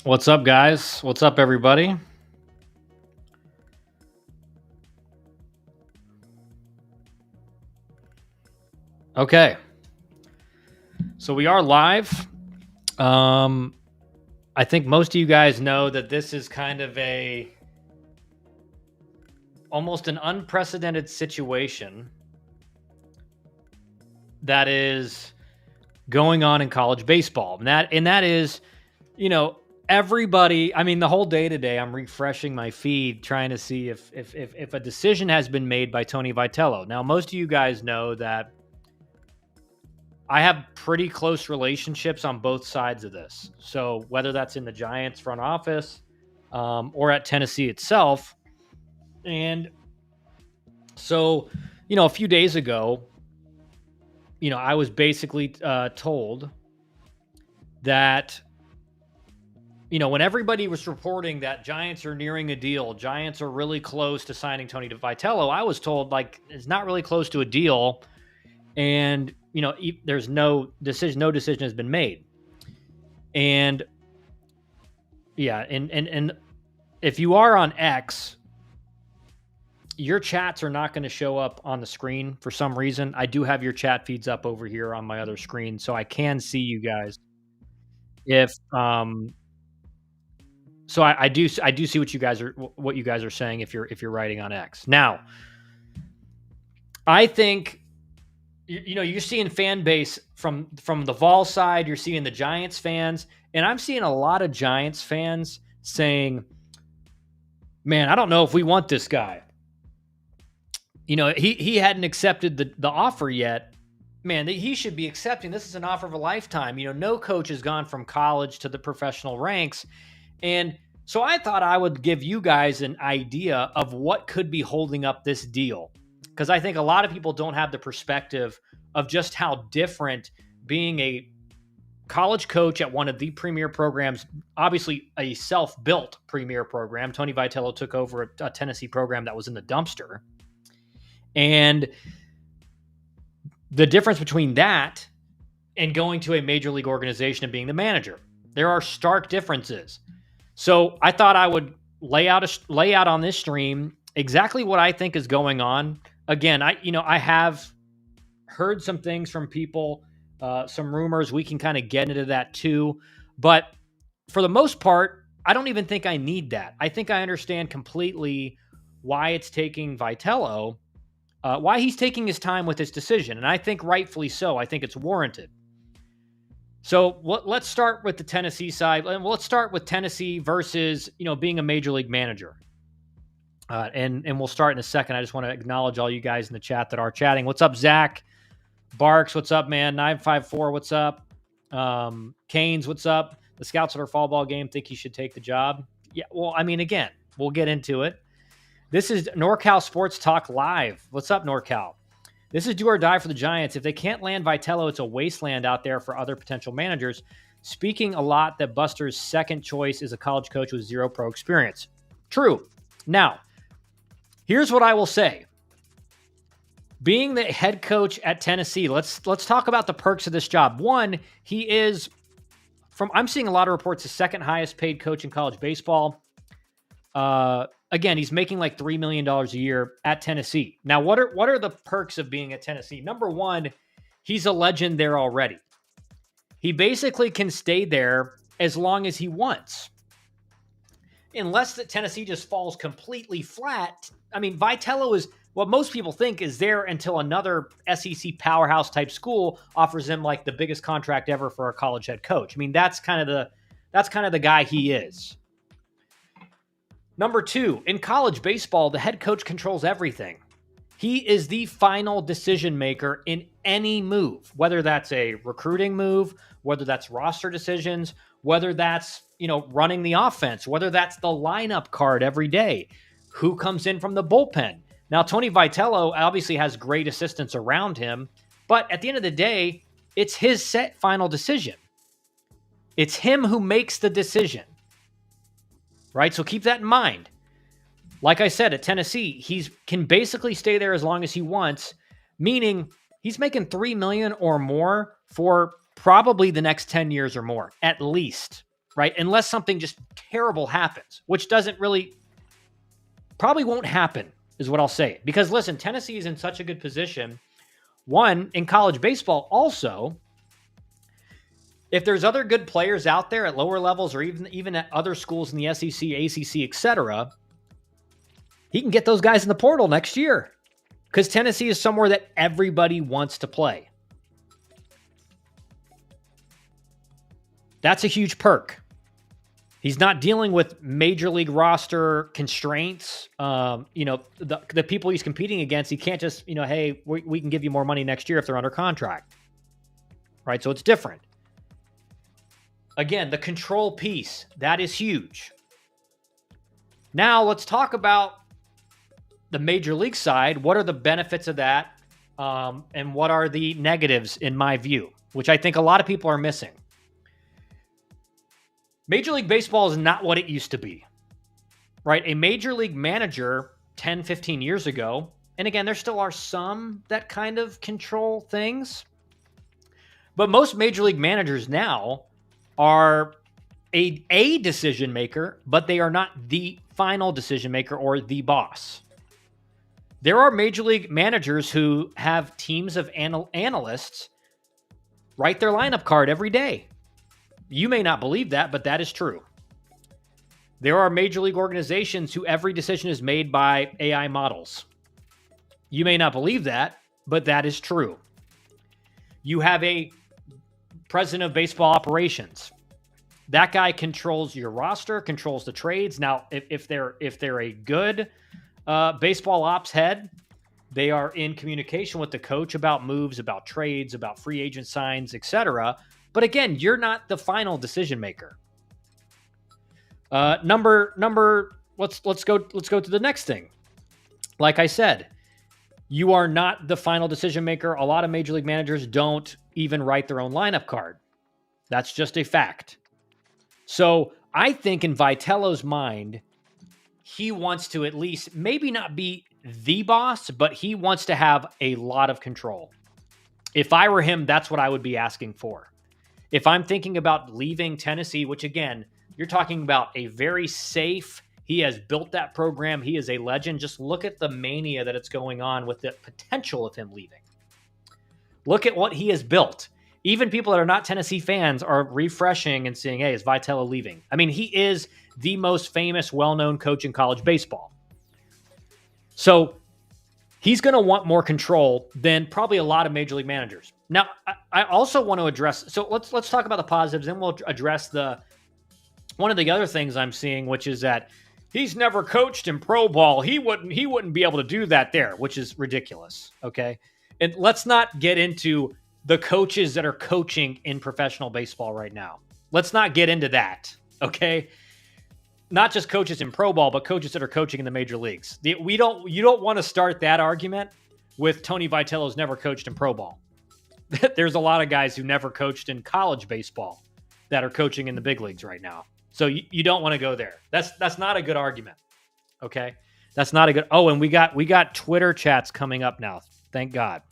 What's up, guys? What's up, everybody? Okay, so we are live. Um, I think most of you guys know that this is kind of a almost an unprecedented situation that is going on in college baseball, and that is, you know, everybody. I mean, the whole day today, I'm refreshing my feed trying to see if a decision has been made by Tony Vitello. Now, most of you guys know that I have pretty close relationships on both sides of this. So whether that's in the Giants front office or at Tennessee itself. And so, a few days ago, I was basically told that, when everybody was reporting that Giants are nearing a deal, Giants are really close to signing Tony Vitello, I was told, like, it's not really close to a deal. And, there's no decision has been made. And yeah, and if you are on X, your chats are not going to show up on the screen for some reason. I do have your chat feeds up over here on my other screen, so I can see you guys. If so, I do see what you guys are saying if you're writing on X. Now, I think you're seeing fan base from the Vol side. You're seeing the Giants fans, and I'm seeing a lot of Giants fans saying, "Man, I don't know if we want this guy." He hadn't accepted the offer yet. Man, he should be accepting. This is an offer of a lifetime. No coach has gone from college to the professional ranks. And so I thought I would give you guys an idea of what could be holding up this deal. Because I think a lot of people don't have the perspective of just how different being a college coach at one of the premier programs, obviously a self-built premier program. Tony Vitello took over a Tennessee program that was in the dumpster. And the difference between that and going to a major league organization and being the manager, there are stark differences. So I thought I would lay out on this stream exactly what I think is going on. Again, I have heard some things from people, some rumors. We can kind of get into that too. But for the most part, I don't even think I need that. I think I understand completely why it's taking Vitello, why he's taking his time with this decision. And I think rightfully so. I think it's warranted. So let's start with the Tennessee side. And let's start with Tennessee versus, being a major league manager. And we'll start in a second. I just want to acknowledge all you guys in the chat that are chatting. What's up, Zach? Barks, what's up, man? 954, what's up? Canes, what's up? The scouts at our fall ball game think he should take the job. Yeah, well, I mean, again, we'll get into it. This is NorCal Sports Talk Live. What's up, NorCal? This is do or die for the Giants. If they can't land Vitello, it's a wasteland out there for other potential managers. Speaking a lot that Buster's second choice is a college coach with zero pro experience. True. Now, here's what I will say. Being the head coach at Tennessee, let's talk about the perks of this job. One, he is I'm seeing a lot of reports, the second highest paid coach in college baseball. Again, he's making like $3 million a year at Tennessee. Now, what are the perks of being at Tennessee? Number one, he's a legend there already. He basically can stay there as long as he wants. Unless the Tennessee just falls completely flat. I mean, Vitello is what most people think is there until another SEC powerhouse type school offers him like the biggest contract ever for a college head coach. I mean, that's kind of the guy he is. Number two, in college baseball, the head coach controls everything. He is the final decision maker in any move, whether that's a recruiting move, whether that's roster decisions, whether that's, running the offense, whether that's the lineup card every day, who comes in from the bullpen. Now, Tony Vitello obviously has great assistants around him, but at the end of the day, it's his set final decision. It's him who makes the decision. Right? So keep that in mind. Like I said, at Tennessee, he can basically stay there as long as he wants, meaning he's making $3 million or more for probably the next 10 years or more, at least. right? Unless something just terrible happens, which probably won't happen, is what I'll say. Because listen, Tennessee is in such a good position. One, in college baseball, also, if there's other good players out there at lower levels or even at other schools in the SEC, ACC, etc., he can get those guys in the portal next year because Tennessee is somewhere that everybody wants to play. That's a huge perk. He's not dealing with major league roster constraints. The people he's competing against, he can't just, hey, we can give you more money next year if they're under contract. Right? So it's different. Again, the control piece, that is huge. Now let's talk about the major league side. What are the benefits of that? And what are the negatives in my view, which I think a lot of people are missing. Major League Baseball is not what it used to be, right? A major league manager 10, 15 years ago, and again, there still are some that kind of control things, but most major league managers now are a decision maker, but they are not the final decision maker or the boss. There are major league managers who have teams of analysts write their lineup card every day. You may not believe that, but that is true. There are major league organizations who every decision is made by AI models. You may not believe that, but that is true. You have a president of baseball operations. That guy controls your roster, controls the trades. Now, if they're a good baseball ops head, they are in communication with the coach about moves, about trades, about free agent signs, etc. But again, you're not the final decision maker. Let's go to the next thing. Like I said, you are not the final decision maker. A lot of major league managers don't even write their own lineup card. That's just a fact. So I think in Vitello's mind, he wants to at least maybe not be the boss, but he wants to have a lot of control. If I were him, that's what I would be asking for. If I'm thinking about leaving Tennessee, which again, you're talking about a very safe, he has built that program. He is a legend. Just look at the mania that it's going on with the potential of him leaving. Look at what he has built. Even people that are not Tennessee fans are refreshing and saying, hey, is Vitello leaving? I mean, he is the most famous, well-known coach in college baseball. So he's going to want more control than probably a lot of major league managers. Now, I also want to address, so let's talk about the positives, then we'll address one of the other things I'm seeing, which is that he's never coached in pro ball. He wouldn't be able to do that there, which is ridiculous. Okay. And let's not get into the coaches that are coaching in professional baseball right now. Let's not get into that. Okay. Not just coaches in pro ball, but coaches that are coaching in the major leagues. You don't want to start that argument with Tony Vitello's never coached in pro ball. There's a lot of guys who never coached in college baseball that are coaching in the big leagues right now. So you don't want to go there. That's not a good argument. Okay. That's not a good. Oh, and we got Twitter chats coming up now. Thank God.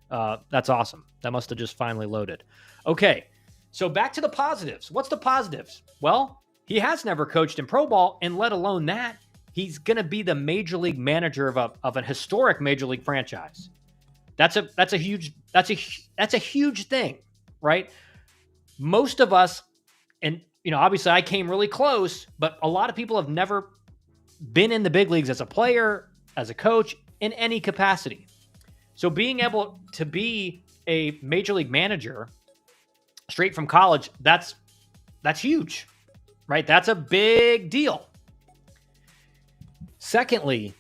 That's awesome. That must have just finally loaded. Okay. So back to the positives. What's the positives? Well, he has never coached in pro ball, and let alone that, he's going to be the major league manager of an historic major league franchise. That's a huge thing, right? Most of us, and obviously I came really close, but a lot of people have never been in the big leagues as a player, as a coach, in any capacity. So being able to be a major league manager straight from college, that's huge, right? That's a big deal. Secondly,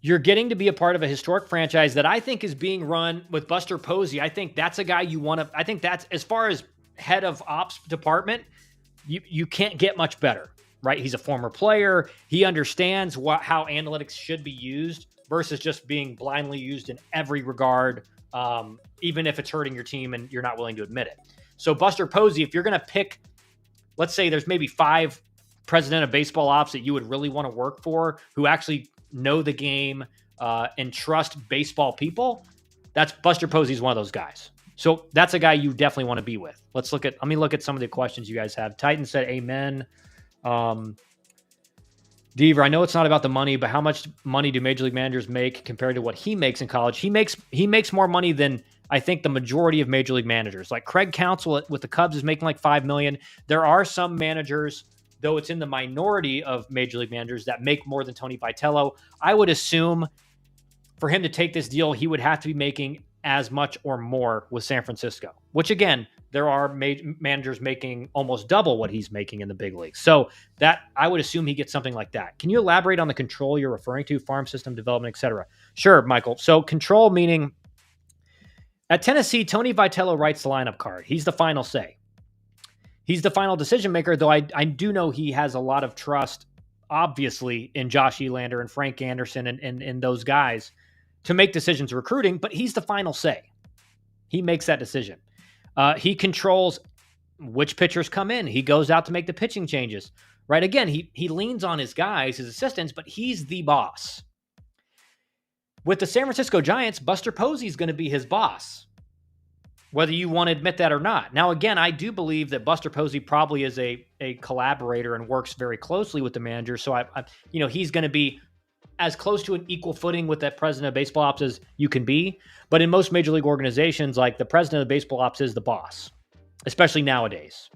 you're getting to be a part of a historic franchise that I think is being run with Buster Posey. I think that's a guy you want to, I think that's, as far as head of ops department, you can't get much better, right? He's a former player. He understands how analytics should be used versus just being blindly used in every regard, even if it's hurting your team and you're not willing to admit it. So Buster Posey, if you're going to pick, let's say there's maybe 5 president of baseball ops that you would really want to work for who actually know the game and trust baseball people, that's Buster Posey's one of those guys. So that's a guy you definitely want to be with. Let me look at some of the questions you guys have. Titan said, amen. Deaver, I know it's not about the money, but how much money do major league managers make compared to what he makes in college? He makes more money than I think the majority of major league managers. Like Craig Counsell with the Cubs is making like $5 million. There are some managers, though it's in the minority of major league managers, that make more than Tony Vitello. I would assume for him to take this deal, he would have to be making as much or more with San Francisco, which again, there are managers making almost double what he's making in the big leagues. So that I would assume he gets something like that. Can you elaborate on the control you're referring to, farm system development, et cetera? Sure, Michael. So control meaning at Tennessee, Tony Vitello writes the lineup card. He's the final say. He's the final decision maker, though I do know he has a lot of trust, obviously, in Josh Elander and Frank Anderson and those guys to make decisions recruiting, but he's the final say. He makes that decision. He controls which pitchers come in. He goes out to make the pitching changes, right? Again, he leans on his guys, his assistants, but he's the boss. With the San Francisco Giants, Buster Posey is going to be his boss, whether you want to admit that or not. Now, again, I do believe that Buster Posey probably is a collaborator and works very closely with the manager. So he's going to be as close to an equal footing with that president of baseball ops as you can be. But in most major league organizations, like the president of baseball ops is the boss, especially nowadays.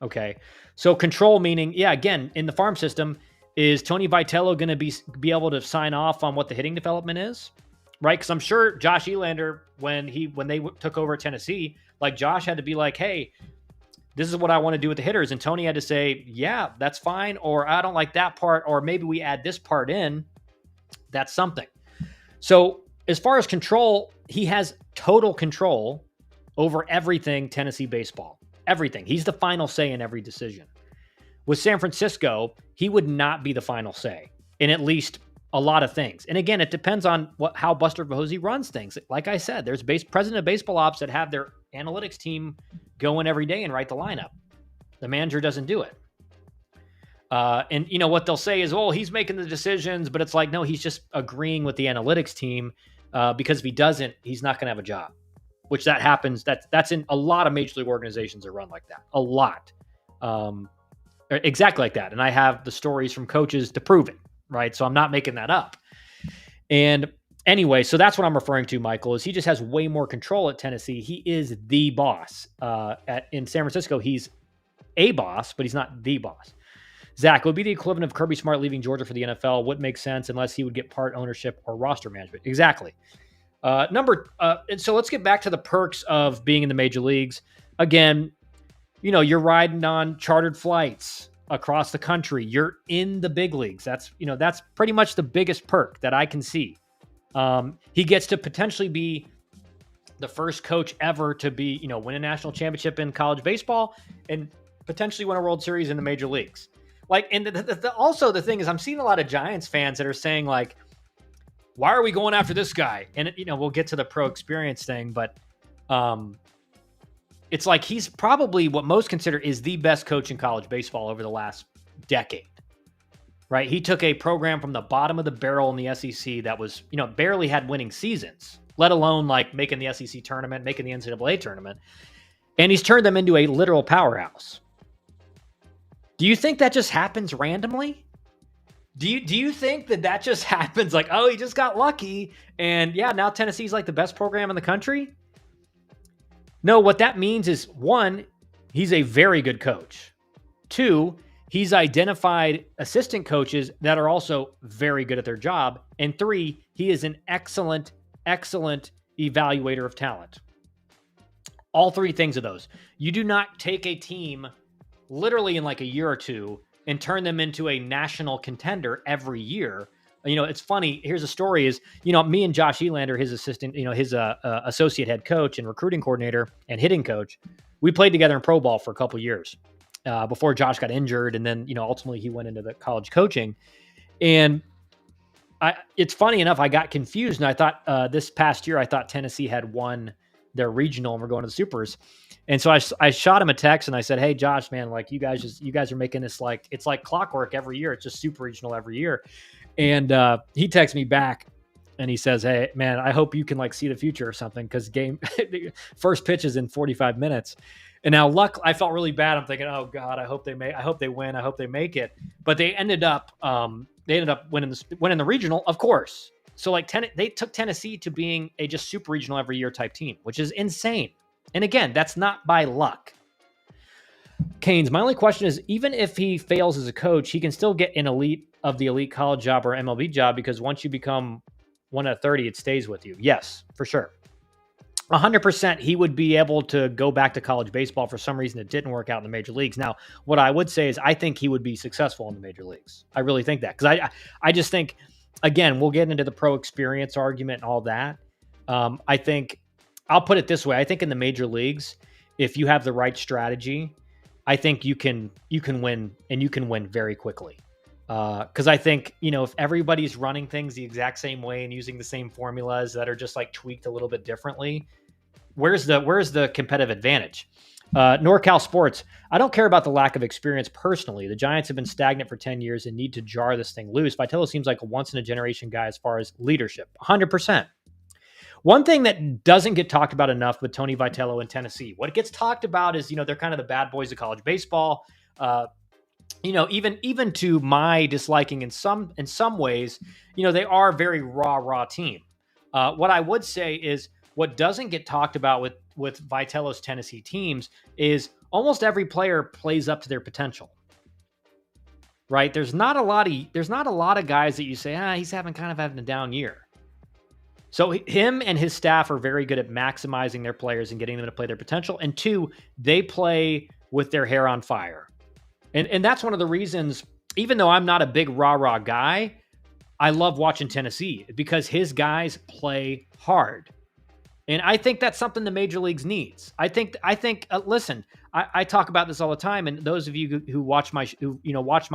Okay. So control meaning, again, in the farm system, is Tony Vitello going to be able to sign off on what the hitting development is? Right? Because I'm sure Josh Elander, when they took over at Tennessee, like Josh had to be like, hey, this is what I want to do with the hitters. And Tony had to say, yeah, that's fine. Or I don't like that part. Or maybe we add this part in. That's something. So as far as control, he has total control over everything Tennessee baseball. Everything. He's the final say in every decision. With San Francisco, he would not be the final say in at least a lot of things. And again, it depends on how Buster Posey runs things. Like I said, there's president of baseball ops that have their analytics team go in every day and write the lineup. The manager doesn't do it. And what they'll say is, oh, he's making the decisions, but it's like, no, he's just agreeing with the analytics team because if he doesn't, he's not going to have a job, which that happens. That's in a lot of major league organizations that run like that. A lot. Exactly like that. And I have the stories from coaches to prove it, right? So I'm not making that up. And anyway, so that's what I'm referring to, Michael, is he just has way more control at Tennessee. He is the boss. In San Francisco, he's a boss, but he's not the boss. Zach, it would be the equivalent of Kirby Smart leaving Georgia for the NFL. Wouldn't make sense unless he would get part ownership or roster management. Exactly. And so let's get back to the perks of being in the major leagues. Again, you're riding on chartered flights across the country. You're in the big leagues. That's pretty much the biggest perk that I can see. He gets to potentially be the first coach ever to be, win a national championship in college baseball and potentially win a World Series in the major leagues. Like, and also the thing is, I'm seeing a lot of Giants fans that are saying like, why are we going after this guy? And we'll get to the pro experience thing, but it's like he's probably what most consider is the best coach in college baseball over the last decade, right? He took a program from the bottom of the barrel in the SEC that was, barely had winning seasons, let alone like making the SEC tournament, making the NCAA tournament. And he's turned them into a literal powerhouse. Do you think that just happens randomly? Do you think that just happens like, oh, he just got lucky and now Tennessee's like the best program in the country? No, what that means is, one, he's a very good coach. Two, he's identified assistant coaches that are also very good at their job. And three, he is an excellent, excellent evaluator of talent. All three things of those. You do not take a team literally in like a year or two and turn them into a national contender every year. It's funny. Here's a story is, me and Josh Elander, his assistant, his associate head coach and recruiting coordinator and hitting coach, we played together in pro ball for a couple years before Josh got injured. And then, ultimately he went into the college coaching. And it's funny enough, I got confused. And I thought this past year, I thought Tennessee had won their regional and we're going to the supers. And so I shot him a text and I said, hey, Josh, man, like you guys are making this like, it's like clockwork every year. It's just super regional every year. And he texted me back and he says, "Hey, man, I hope you can like see the future or something because game first pitch is in 45 minutes." And now, luck, I felt really bad. I'm thinking, "Oh God, I hope they win. I hope they make it." But they ended up winning the regional, of course. So like they took Tennessee to being a just super regional every year type team, which is insane. And again, that's not by luck. Canes, my only question is, even if he fails as a coach, he can still get an elite college job or MLB job because once you become one out of 30, it stays with you. Yes, for sure. 100% he would be able to go back to college baseball. For some reason it didn't work out in the major leagues. Now, what I would say is I think he would be successful in the major leagues. I really think that, because I just think, again, we'll get into the pro experience argument and all that. I think, I'll put it this way. I think in the major leagues, if you have the right strategy, I think you can win, and you can win very quickly. Because I think, if everybody's running things the exact same way and using the same formulas that are just like tweaked a little bit differently, where's the competitive advantage? NorCal Sports, I don't care about the lack of experience personally. The Giants have been stagnant for 10 years and need to jar this thing loose. Vitello seems like a once-in-a-generation guy as far as leadership. 100%. One thing that doesn't get talked about enough with Tony Vitello in Tennessee, what gets talked about is, they're kind of the bad boys of college baseball. Even to my disliking in some ways, they are a very raw team. What I would say is what doesn't get talked about with Vitello's Tennessee teams is almost every player plays up to their potential. Right? There's not a lot of guys that you say, he's having a down year. So him and his staff are very good at maximizing their players and getting them to play their potential. And two, they play with their hair on fire. And that's one of the reasons, even though I'm not a big rah-rah guy, I love watching Tennessee because his guys play hard. And I think that's something the major leagues needs. I think, listen, I talk about this all the time. And those of you who watch my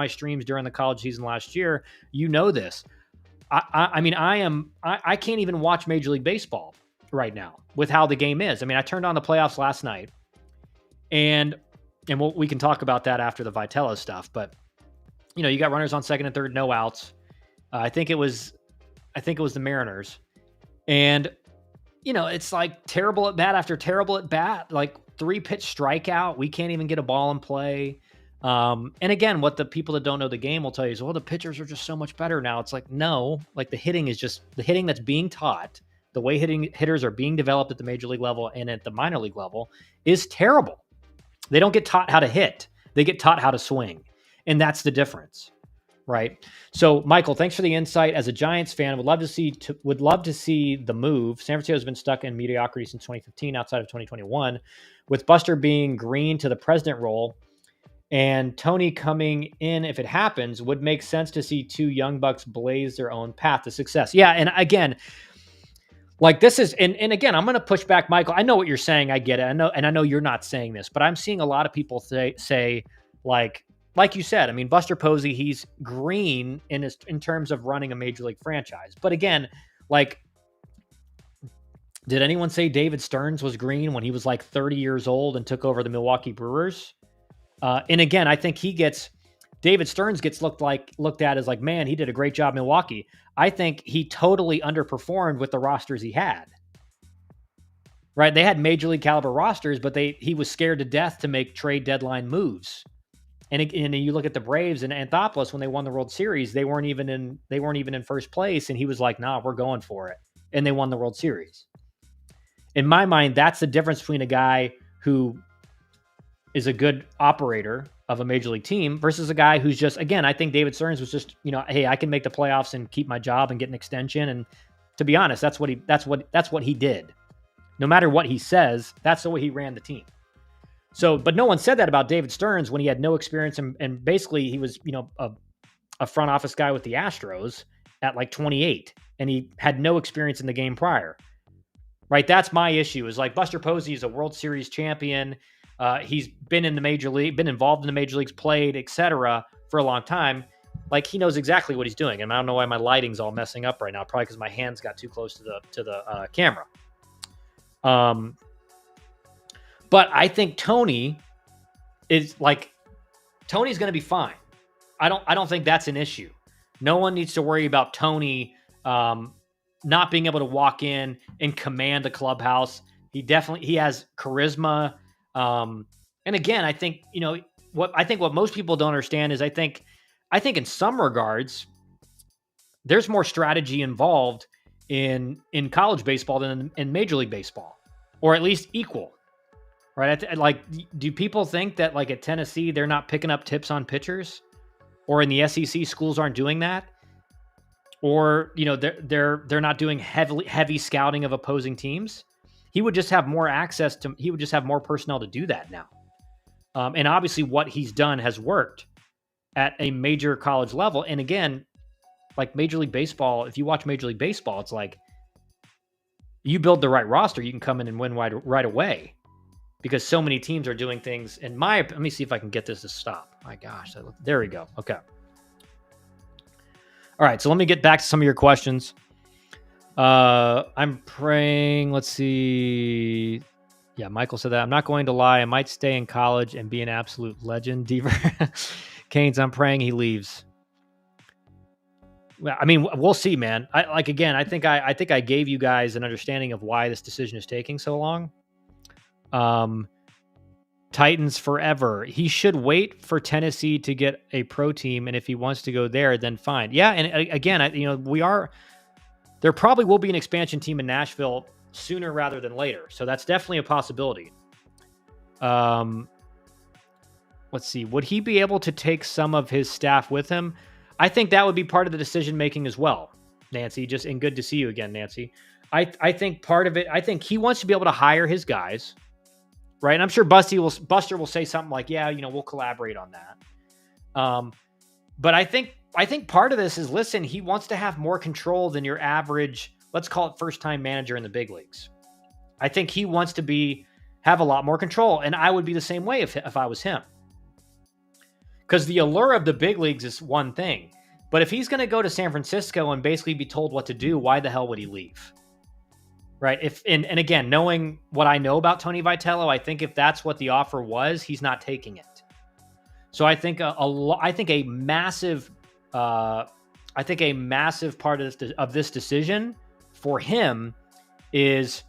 streams during the college season last year, this. I can't even watch Major League Baseball right now with how the game is. I turned on the playoffs last night, and we can talk about that after the Vitello stuff. But you got runners on second and third, no outs. I think it was the Mariners, and it's like terrible at bat after terrible at bat, like 3-pitch strikeout. We can't even get a ball in play. And again, what the people that don't know the game will tell you is, well, the pitchers are just so much better now. It's like, no, like the hitting that's being taught, the way hitters are being developed at the major league level and at the minor league level is terrible. They don't get taught how to hit. They get taught how to swing. And that's the difference. Right. So Michael, thanks for the insight. As a Giants fan, would love to see the move. San Francisco has been stuck in mediocrity since 2015 outside of 2021, with Buster being green to the president role. And Tony coming in, if it happens, would make sense to see two young bucks blaze their own path to success. Yeah, and again, like this is, and again, I'm going to push back, Michael. I know what you're saying. I get it. I know you're not saying this, but I'm seeing a lot of people say like you said. Buster Posey, he's green in terms of running a major league franchise. But again, like, did anyone say David Stearns was green when he was like 30 years old and took over the Milwaukee Brewers? And again, I think David Stearns gets looked at as like, man, he did a great job in Milwaukee. I think he totally underperformed with the rosters he had. Right? They had major league caliber rosters, but he was scared to death to make trade deadline moves. And you look at the Braves and Anthopoulos when they won the World Series, they weren't even in first place, and he was like, "Nah, we're going for it," and they won the World Series. In my mind, that's the difference between a guy who is a good operator of a major league team versus a guy who's just, again, I think David Stearns was just, hey, I can make the playoffs and keep my job and get an extension. And to be honest, that's what he did. No matter what he says, that's the way he ran the team. So, but no one said that about David Stearns when he had no experience and basically he was, a front office guy with the Astros at like 28, and he had no experience in the game prior. Right? That's my issue. Is like Buster Posey is a World Series champion. He's been in the major league, been involved in the major leagues, played, etc. for a long time. Like he knows exactly what he's doing. And I don't know why my lighting's all messing up right now. Probably because my hands got too close to the camera. But I think Tony's going to be fine. I don't think that's an issue. No one needs to worry about Tony not being able to walk in and command the clubhouse. He has charisma. And again, I think, what most people don't understand is I think in some regards, there's more strategy involved in college baseball than in Major League Baseball, or at least equal, right? Do people think that like at Tennessee they're not picking up tips on pitchers, or in the SEC schools aren't doing that, or they're not doing heavy scouting of opposing teams? He would just have more access to. He would just have more personnel to do that now, and obviously what he's done has worked at a major college level. And again, like Major League Baseball, if you watch Major League Baseball, it's like you build the right roster, you can come in and win right away, because so many teams are doing things. Let me see if I can get this to stop. My gosh, there we go. Okay. All right, so let me get back to some of your questions. I'm praying. Let's see. Yeah, Michael said that. I'm not going to lie. I might stay in college and be an absolute legend. Deaver. Canes, I'm praying he leaves. I mean, we'll see, man. I think I gave you guys an understanding of why this decision is taking so long. Titans forever. He should wait for Tennessee to get a pro team, and if he wants to go there, then fine. Yeah, and again, there probably will be an expansion team in Nashville sooner rather than later, so that's definitely a possibility. Let's see. Would he be able to take some of his staff with him? I think that would be part of the decision making as well, Nancy. And good to see you again, Nancy. I think part of it. I think he wants to be able to hire his guys, right? And I'm sure Buster will say something like, "Yeah, we'll collaborate on that." But I think part of this is, listen, he wants to have more control than your average, let's call it first-time manager in the big leagues. I think he wants to have a lot more control, and I would be the same way if I was him. Because the allure of the big leagues is one thing, but if he's going to go to San Francisco and basically be told what to do, why the hell would he leave? Right? And again, knowing what I know about Tony Vitello, I think if that's what the offer was, he's not taking it. So I think a massive part of this decision for him is,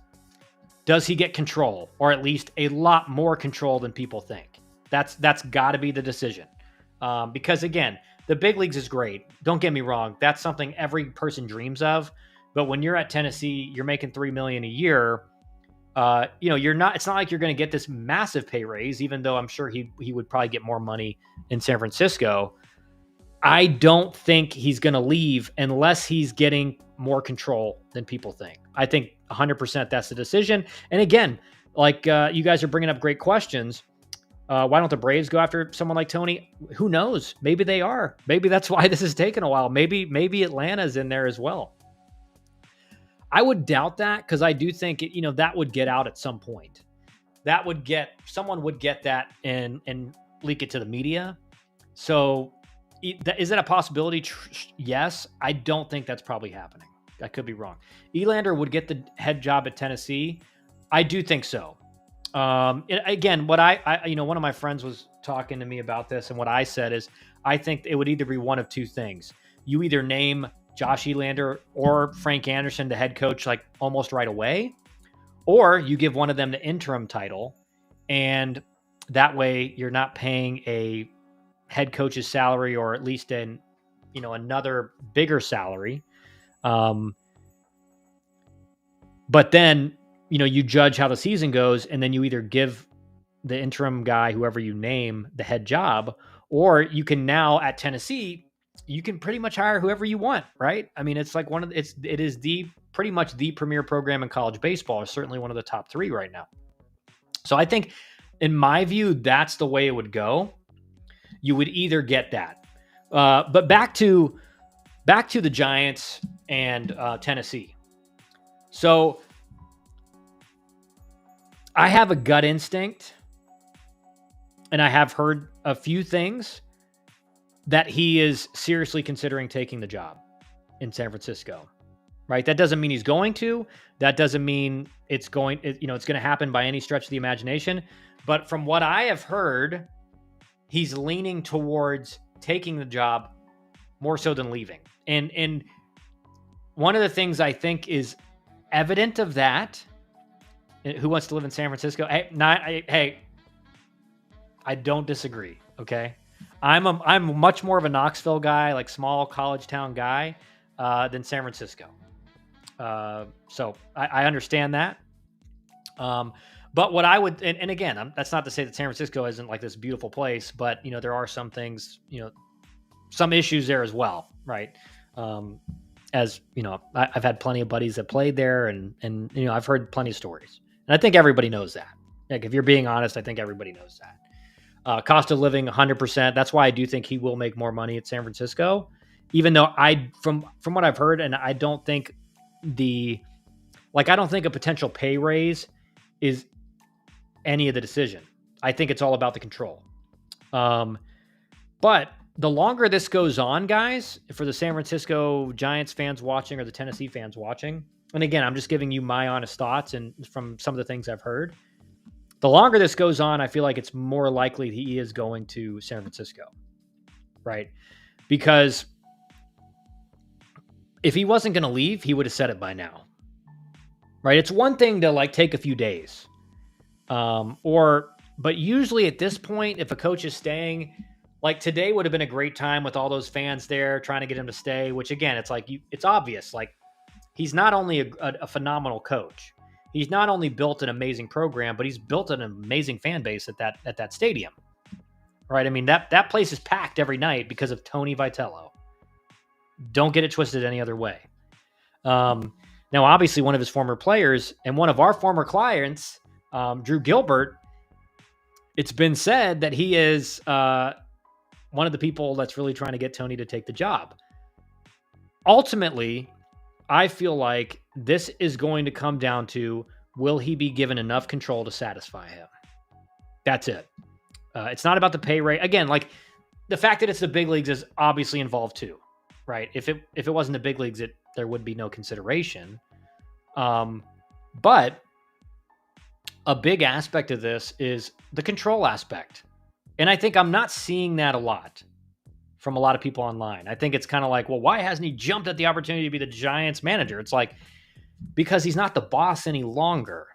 does he get control, or at least a lot more control than people think? That's got to be the decision. Because again, the big leagues is great. Don't get me wrong. That's something every person dreams of. But when you're at Tennessee, you're making $3 million a year. You're not. It's not like you're going to get this massive pay raise, even though I'm sure he would probably get more money in San Francisco. I don't think he's going to leave unless he's getting more control than people think. I think 100% that's the decision. And again, like you guys are bringing up great questions. Why don't the Braves go after someone like Tony? Who knows? Maybe they are. Maybe that's why this has taken a while. Maybe Atlanta's in there as well. I would doubt that, because I do think that would get out at some point. Someone would get that and leak it to the media. So is that a possibility? Yes. I don't think that's probably happening. I could be wrong. Elander would get the head job at Tennessee. I do think so. Again, what I one of my friends was talking to me about this, and what I said is, I think it would either be one of two things. You either name Josh Elander or Frank Anderson the head coach like almost right away, or you give one of them the interim title, and that way you're not paying a head coach's salary, or at least another bigger salary. But then you judge how the season goes, and then you either give the interim guy, whoever you name, the head job, or you can now at Tennessee, you can pretty much hire whoever you want, right? I mean, it's like it is pretty much the premier program in college baseball, or certainly one of the top 3 right now. So I think, in my view, that's the way it would go. You would either get that, but back to the Giants and Tennessee. So I have a gut instinct, and I have heard a few things that he is seriously considering taking the job in San Francisco, right? That doesn't mean he's going to. That doesn't mean it's going to happen by any stretch of the imagination. But from what I have heard, he's leaning towards taking the job more so than leaving. And one of the things I think is evident of that, Who Wants to Live in San Francisco? Hey, I don't disagree. Okay, I'm much more of a Knoxville guy, like small college town guy, than San Francisco. So I understand that. But what I would, and again, that's not to say that San Francisco isn't like this beautiful place, but there are some things, some issues there as well, right? As I've had plenty of buddies that played there, and I've heard plenty of stories, and I think everybody knows that. Like, if you're being honest, I think everybody knows that. Cost of living, 100%. That's why I do think he will make more money at San Francisco, even though from what I've heard, and I don't think I don't think a potential pay raise is any of the decision. I think it's all about the control. But the longer this goes on, guys, for the San Francisco Giants fans watching or the Tennessee fans watching, and again, I'm just giving you my honest thoughts and from some of the things I've heard, the longer this goes on, I feel like it's more likely he is going to San Francisco, right? Because if he wasn't going to leave, he would have said it by now, right? It's one thing to take a few days. But usually at this point, if a coach is staying, like today would have been a great time with all those fans there trying to get him to stay, which again, it's obvious. Like, he's not only a phenomenal coach, he's not only built an amazing program, but he's built an amazing fan base at that stadium, right? I mean, that place is packed every night because of Tony Vitello. Don't get it twisted any other way. Now, obviously one of his former players and one of our former clients, Drew Gilbert, it's been said that he is one of the people that's really trying to get Tony to take the job. Ultimately, I feel like this is going to come down to, will he be given enough control to satisfy him? That's it. It's not about the pay rate. Again, the fact that it's the big leagues is obviously involved too, right? If it wasn't the big leagues, there would be no consideration. But a big aspect of this is the control aspect. And I think I'm not seeing that a lot from a lot of people online. I think it's kind of like, well, why hasn't he jumped at the opportunity to be the Giants manager? It's like, because he's not the boss any longer,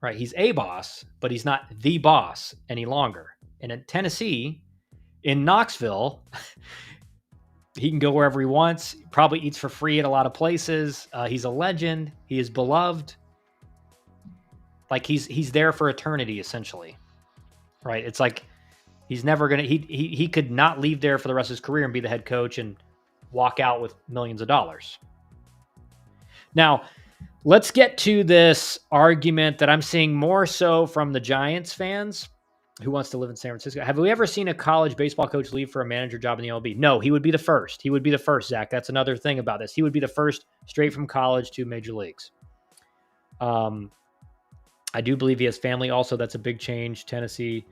right? He's a boss, but he's not the boss any longer. And in Tennessee, in Knoxville, he can go wherever he wants. He probably eats for free at a lot of places. He's a legend. He is beloved. Like, he's there for eternity, essentially, right? It's like he's never gonna. He could not leave there for the rest of his career and be the head coach and walk out with millions of dollars. Now, let's get to this argument that I'm seeing more so from the Giants fans who wants to live in San Francisco. Have we ever seen a college baseball coach leave for a manager job in the MLB? No, he would be the first. He would be the first, Zach. That's another thing about this. He would be the first straight from college to major leagues. I do believe he has family also. That's a big change. Tennessee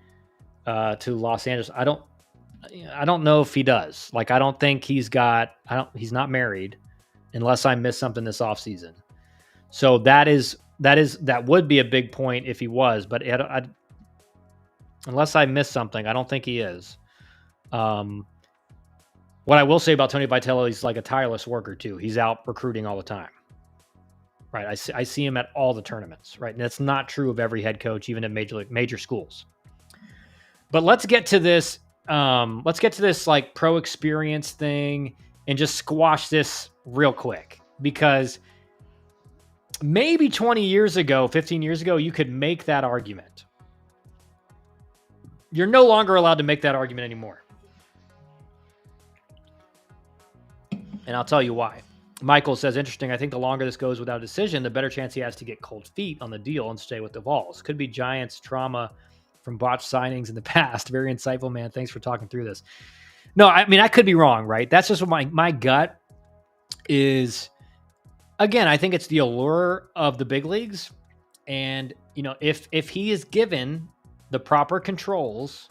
to Los Angeles. I don't know if he does. Like, I don't think he's not married unless I missed something this offseason. So that would be a big point if he was, but unless I missed something, I don't think he is. What I will say about Tony Vitello, he's like a tireless worker too. He's out recruiting all the time. Right, I see him at all the tournaments, right? And that's not true of every head coach, even at major schools. But let's get to this. Like pro experience thing and just squash this real quick, because maybe 20 years ago, 15 years ago, you could make that argument. You're no longer allowed to make that argument anymore. And I'll tell you why. Michael says, interesting. I think the longer this goes without a decision, the better chance he has to get cold feet on the deal and stay with the Vols. Could be Giants trauma from botched signings in the past. Very insightful, man. Thanks for talking through this. No, I mean, I could be wrong, right? That's just what my gut is. Again, I think it's the allure of the big leagues. And, if he is given the proper controls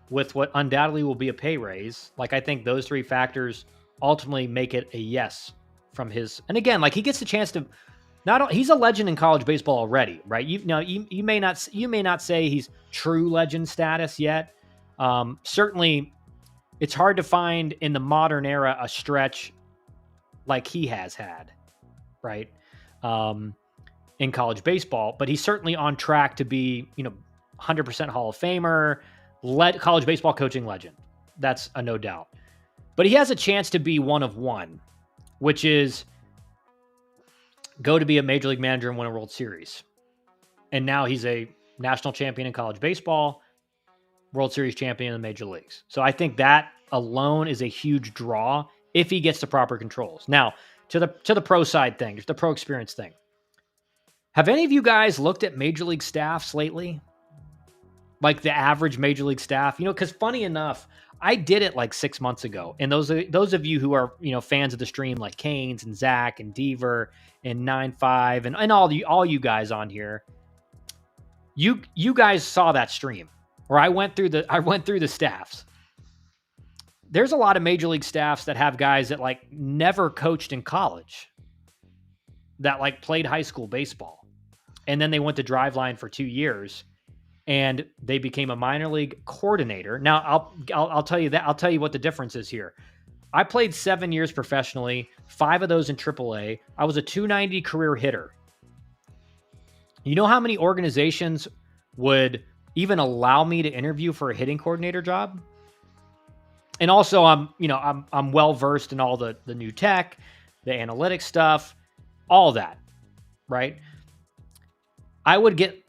with what undoubtedly will be a pay raise, like, I think those three factors ultimately make it a yes from his. And again, like, he gets the chance to he's a legend in college baseball already, right? You may not say he's true legend status yet. Certainly it's hard to find in the modern era a stretch like he has had, right? Um, in college baseball, but he's certainly on track to be, 100% Hall of Famer, college baseball coaching legend. That's a no doubt. But he has a chance to be one of one, which is go to be a major league manager and win a World Series. And now he's a national champion in college baseball, World Series champion in the major leagues. So I think that alone is a huge draw if he gets the proper controls. Now, to the pro side thing, the pro experience thing. Have any of you guys looked at major league staffs lately? Like the average major league staff, because funny enough, I did it like 6 months ago. And those of you who are, fans of the stream, like Canes and Zach and Deaver and 9-5 and all you guys on here, you guys saw that stream where I went through the staffs. There's a lot of major league staffs that have guys that like never coached in college, that like played high school baseball, and then they went to Driveline for 2 years and they became a minor league coordinator. Now I'll tell you that. I'll tell you what the difference is here. I played 7 years professionally, 5 of those in AAA. I was a 290 career hitter. You know how many organizations would even allow me to interview for a hitting coordinator job? And also I'm well versed in all the new tech, the analytics stuff, all that, right?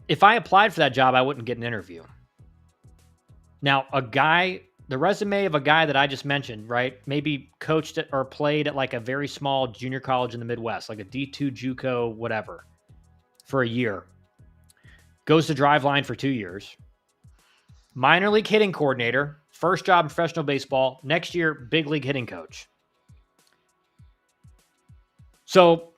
If I applied for that job, I wouldn't get an interview. Now, the resume of a guy that I just mentioned, right? Maybe coached at or played at like a very small junior college in the Midwest, like a D2 JUCO, whatever, for a year. Goes to Driveline for 2 years. Minor league hitting coordinator, first job in professional baseball. Next year, big league hitting coach. So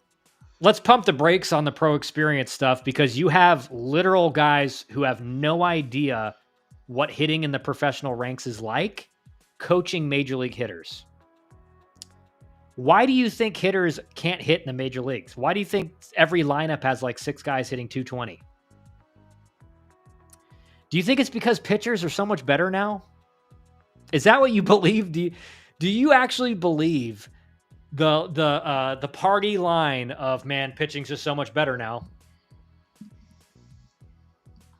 let's pump the brakes on the pro experience stuff, because you have literal guys who have no idea what hitting in the professional ranks is like, coaching major league hitters. Why do you think hitters can't hit in the major leagues? Why do you think every lineup has like 6 guys hitting 220? Do you think it's because pitchers are so much better now? Is that what you believe? Do you actually believe the party line of, man, pitching's just so much better now?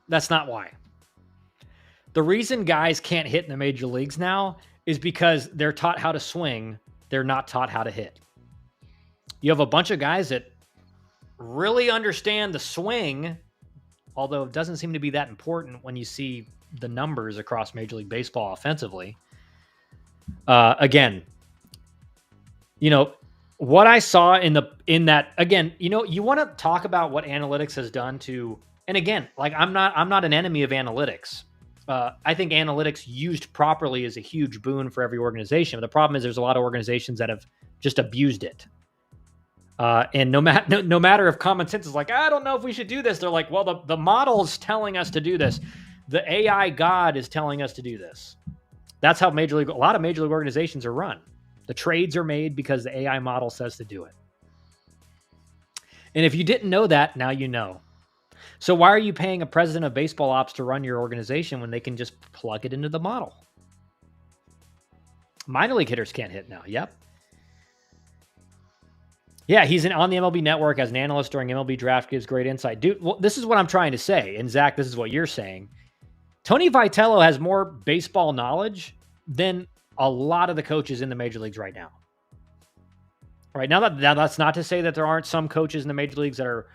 That's not why. The reason guys can't hit in the major leagues now is because they're taught how to swing. They're not taught how to hit. You have a bunch of guys that really understand the swing, although it doesn't seem to be that important when you see the numbers across Major League Baseball offensively. Again, what I saw in that, again, you want to talk about what analytics has done to, and again, like I'm not an enemy of analytics. I think analytics used properly is a huge boon for every organization. But the problem is there's a lot of organizations that have just abused it. And no matter if common sense is like, I don't know if we should do this. They're like, well, the model's telling us to do this. The AI God is telling us to do this. That's how a lot of major league organizations are run. The trades are made because the AI model says to do it. And if you didn't know that, now you know. So why are you paying a president of baseball ops to run your organization when they can just plug it into the model? Minor league hitters can't hit now. Yep. Yeah, he's on the MLB Network as an analyst during MLB Draft, gives great insight. Dude, well, this is what I'm trying to say. And Zach, this is what you're saying. Tony Vitello has more baseball knowledge than a lot of the coaches in the major leagues right now. Right now, that's not to say that there aren't some coaches in the major leagues that are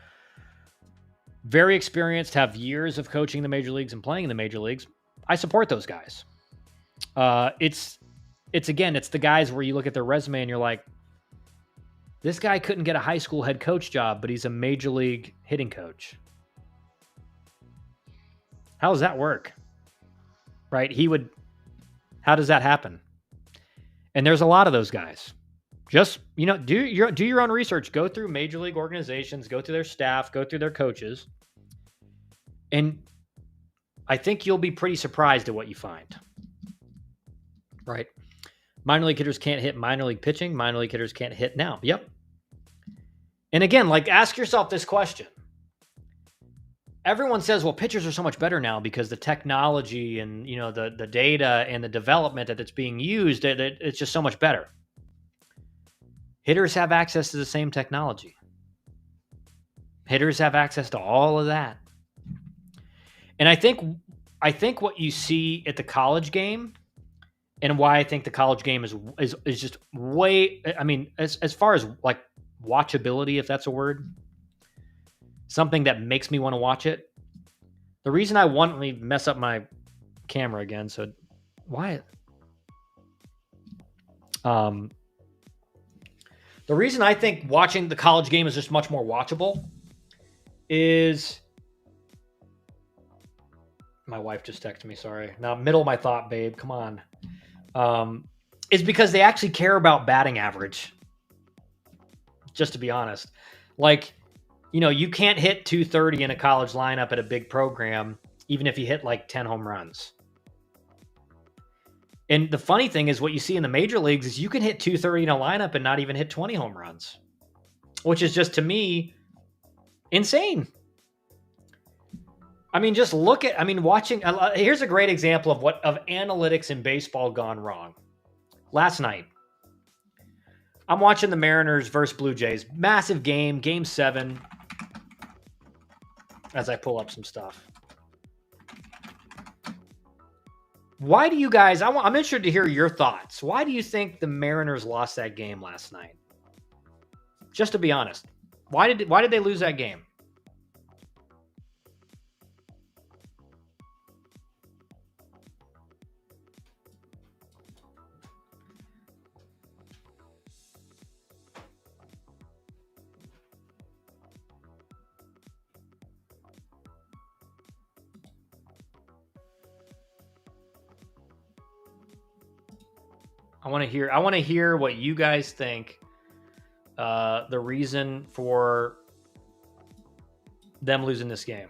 very experienced, have years of coaching the major leagues and playing in the major leagues. I support those guys. It's the guys where you look at their resume and you're like, this guy couldn't get a high school head coach job, but he's a major league hitting coach. How does that work? Right? How does that happen? And there's a lot of those guys. Just, do your own research. Go through major league organizations, go through their staff, go through their coaches. And I think you'll be pretty surprised at what you find. Right? Minor league hitters can't hit minor league pitching. Minor league hitters can't hit now. Yep. And again, ask yourself this question. Everyone says, well, pitchers are so much better now because the technology and, the data and the development that it's being used, it's just so much better. Hitters have access to the same technology. Hitters have access to all of that. And I think what you see at the college game, and why I think the college game is just way, I mean, as far as like watchability, if that's a word, something that makes me want to watch it. The reason I want to mess up my camera again, so why? The reason I think watching the college game is just much more watchable is my wife just texted me. Sorry, now middle of my thought, babe. Come on. Is because they actually care about batting average. Just to be honest, like, you know, you can't hit 230 in a college lineup at a big program, even if you hit like 10 home runs. And the funny thing is, what you see in the major leagues is you can hit 230 in a lineup and not even hit 20 home runs, which is just, to me, insane. I mean, just look at, I mean, watching, here's a great example of analytics in baseball gone wrong. Last night, I'm watching the Mariners versus Blue Jays. Massive game, game 7, as I pull up some stuff. Why do you guys, I'm interested to hear your thoughts. Why do you think the Mariners lost that game last night? Just to be honest, why did they lose that game? I want to hear what you guys think. The reason for them losing this game.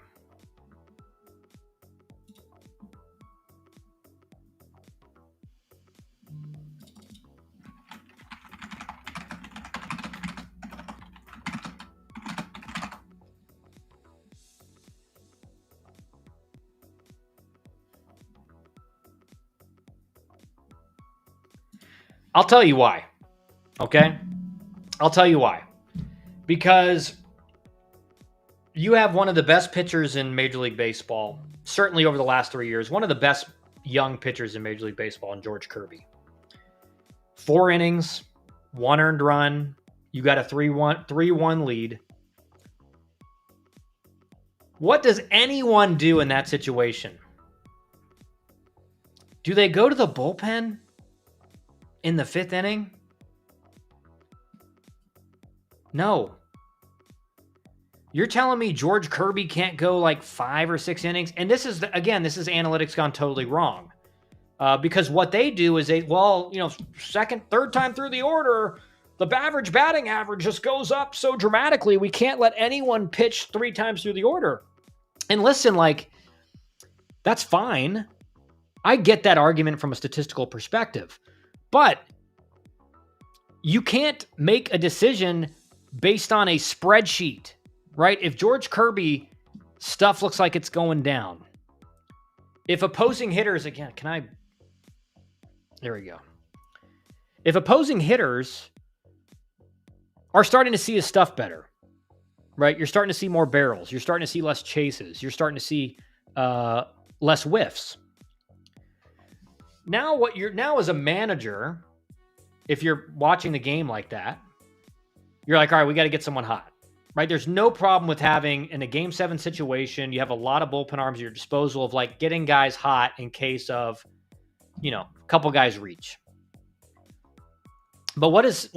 I'll tell you why. Okay? I'll tell you why. Because you have one of the best pitchers in Major League Baseball, certainly over the last 3 years, one of the best young pitchers in Major League Baseball, in George Kirby. 4 innings, 1 earned run. You got a 3-1 lead. What does anyone do in that situation? Do they go to the bullpen in the 5th inning? No. You're telling me George Kirby can't go like 5 or 6 innings? And this is, again, this is analytics gone totally wrong. Because what they do is second, third time through the order, the average batting average just goes up so dramatically. We can't let anyone pitch 3 times through the order. And listen, like, that's fine. I get that argument from a statistical perspective. But you can't make a decision based on a spreadsheet, right? If George Kirby stuff looks like it's going down, if opposing hitters, again, there we go. If opposing hitters are starting to see his stuff better, right? You're starting to see more barrels. You're starting to see less chases. You're starting to see less whiffs. Now as a manager, if you're watching the game like that, you're like, all right, we got to get someone hot, right? There's no problem with having, in a game 7 situation, you have a lot of bullpen arms at your disposal of like getting guys hot in case of, a couple guys reach. But what does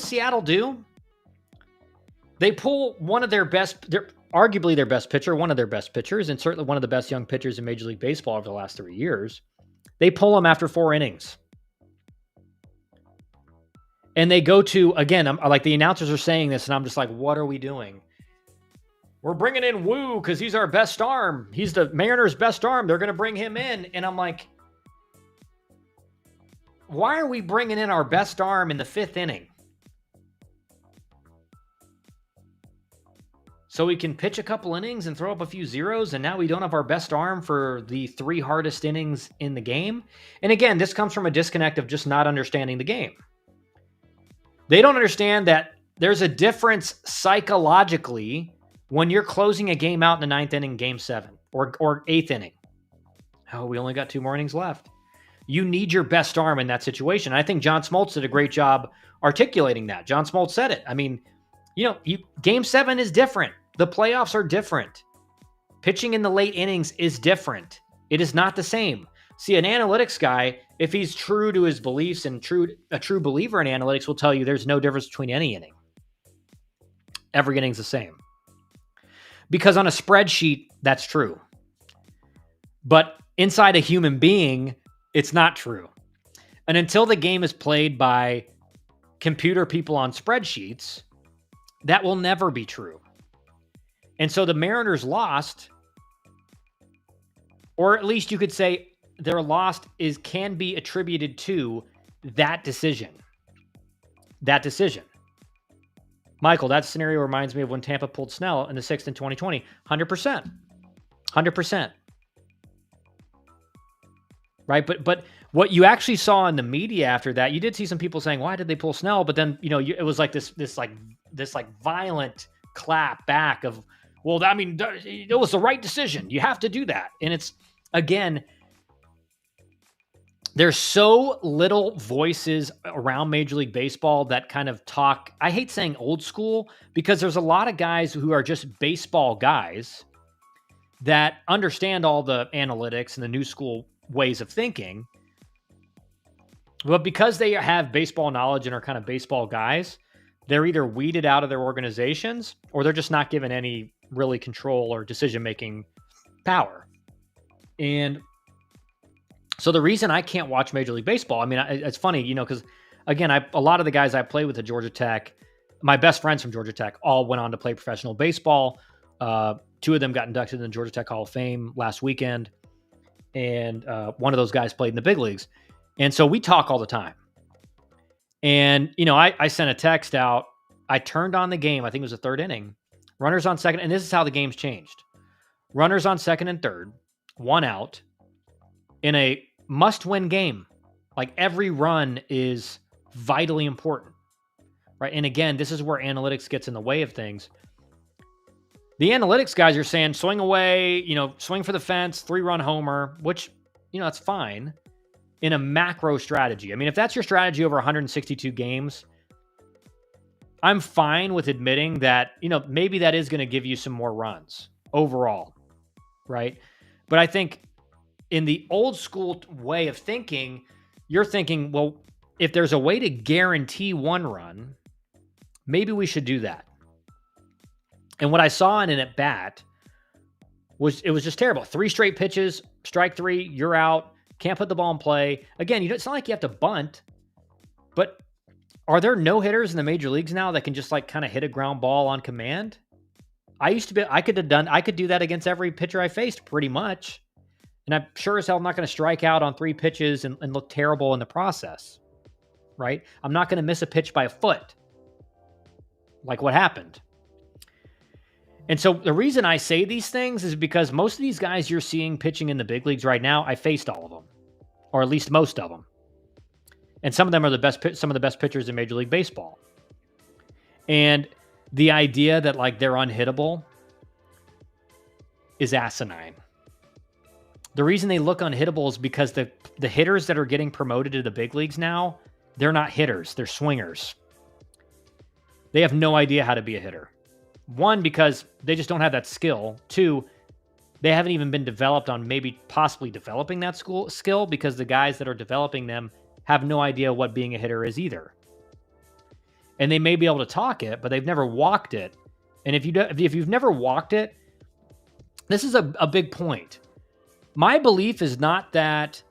Seattle do? They pull one of their best, arguably their best pitcher, one of their best pitchers, and certainly one of the best young pitchers in Major League Baseball over the last 3 years. They pull him after 4 innings. And they go to, again, I'm like, the announcers are saying this, and I'm just like, what are we doing? We're bringing in Wu because he's our best arm. He's the Mariners' best arm. They're going to bring him in. And I'm like, why are we bringing in our best arm in the 5th inning? So we can pitch a couple innings and throw up a few zeros, and now we don't have our best arm for the 3 hardest innings in the game? And again, this comes from a disconnect of just not understanding the game. They don't understand that there's a difference psychologically when you're closing a game out in the ninth inning, game 7, or eighth inning. Oh, we only got 2 more innings left. You need your best arm in that situation. I think John Smoltz did a great job articulating that. John Smoltz said it. I mean, game 7 is different. The playoffs are different. Pitching in the late innings is different. It is not the same. See, an analytics guy, if he's true to his beliefs and a true believer in analytics, will tell you there's no difference between any inning. Every inning's the same. Because on a spreadsheet, that's true. But inside a human being, it's not true. And until the game is played by computer people on spreadsheets, that will never be true. And so the Mariners lost, or at least you could say their loss can be attributed to that decision. That decision. Michael, that scenario reminds me of when Tampa pulled Snell in the 6th in 2020. 100%. 100%. Right? But what you actually saw in the media after that, you did see some people saying, why did they pull Snell? But then, it was like this violent clap back of, well, I mean, it was the right decision. You have to do that. And it's, again, there's so little voices around Major League Baseball that kind of talk. I hate saying old school because there's a lot of guys who are just baseball guys that understand all the analytics and the new school ways of thinking. But because they have baseball knowledge and are kind of baseball guys, they're either weeded out of their organizations or they're just not given any really control or decision-making power. And so the reason I can't watch Major League Baseball, I mean, it's funny, because again, a lot of the guys I play with at Georgia Tech, my best friends from Georgia Tech, all went on to play professional baseball. 2 of them got inducted in the Georgia Tech Hall of Fame last weekend. And one of those guys played in the big leagues. And so we talk all the time. And, I sent a text out. I turned on the game. I think it was the 3rd inning. Runners on second. And this is how the game's changed. Runners on second and third. 1 out. In a must-win game. Like, every run is vitally important. Right? And again, this is where analytics gets in the way of things. The analytics guys are saying swing away, swing for the fence, 3-run homer, which, that's fine in a macro strategy. I mean, if that's your strategy over 162 games, I'm fine with admitting that, maybe that is going to give you some more runs overall, right? But I think in the old school way of thinking, you're thinking, well, if there's a way to guarantee 1 run, maybe we should do that. And what I saw in an at-bat was just terrible. 3 straight pitches, strike 3, you're out, can't put the ball in play. Again, it's not like you have to bunt, but are there no-hitters in the major leagues now that can just kind of hit a ground ball on command? I could do that against every pitcher I faced pretty much. And I'm sure as hell I'm not going to strike out on 3 pitches and look terrible in the process, right? I'm not going to miss a pitch by a foot, like what happened. And so the reason I say these things is because most of these guys you're seeing pitching in the big leagues right now, I faced all of them, or at least most of them. And some of them are some of the best pitchers in Major League Baseball. And the idea that they're unhittable is asinine. The reason they look unhittable is because the hitters that are getting promoted to the big leagues now, they're not hitters, they're swingers. They have no idea how to be a hitter. 1, because they just don't have that skill. 2, they haven't even been developed on maybe possibly developing that skill because the guys that are developing them have no idea what being a hitter is either. And they may be able to talk it, but they've never walked it. And if you've never walked it, this is a big point. My belief is not that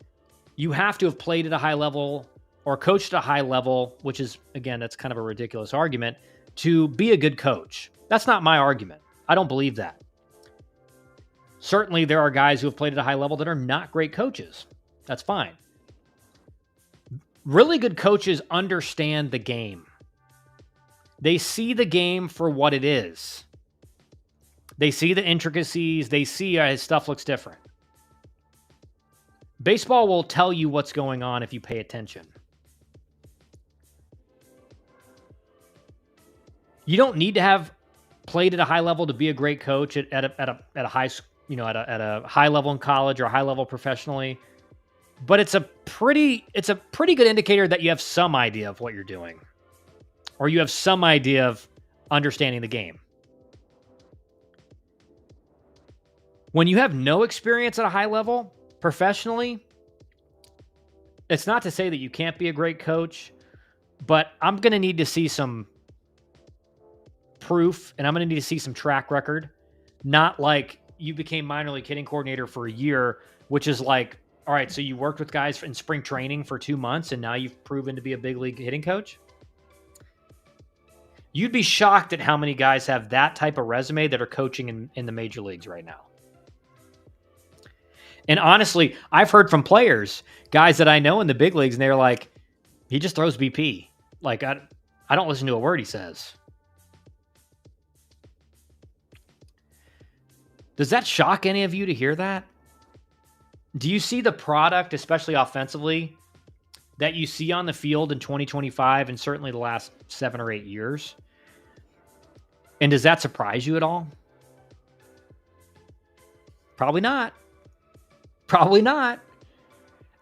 you have to have played at a high level or coached at a high level, which is, again, that's kind of a ridiculous argument, to be a good coach. That's not my argument. I don't believe that. Certainly, there are guys who have played at a high level that are not great coaches. That's fine. Really good coaches understand the game. They see the game for what it is. They see the intricacies. They see his stuff looks different. Baseball will tell you what's going on if you pay attention. You don't need to have played at a high level to be a great coach at a high, at a high level in college or a high level professionally. But it's a pretty good indicator that you have some idea of what you're doing, or you have some idea of understanding the game. When you have no experience at a high level professionally, it's not to say that you can't be a great coach, but I'm going to need to see some proof, and I'm going to need to see some track record. Not like you became minor league hitting coordinator for a year, which is like, all right, so you worked with guys in spring training for 2 months, and now you've proven to be a big league hitting coach. You'd be shocked at how many guys have that type of resume that are coaching in the major leagues right now. And honestly, I've heard from players, guys that I know in the big leagues, and they're like, he just throws BP. Like, I don't listen to a word he says. Does that shock any of you to hear that? Do you see the product, especially offensively, that you see on the field in 2025 and certainly the last 7 or 8 years? And does that surprise you at all? Probably not. Probably not.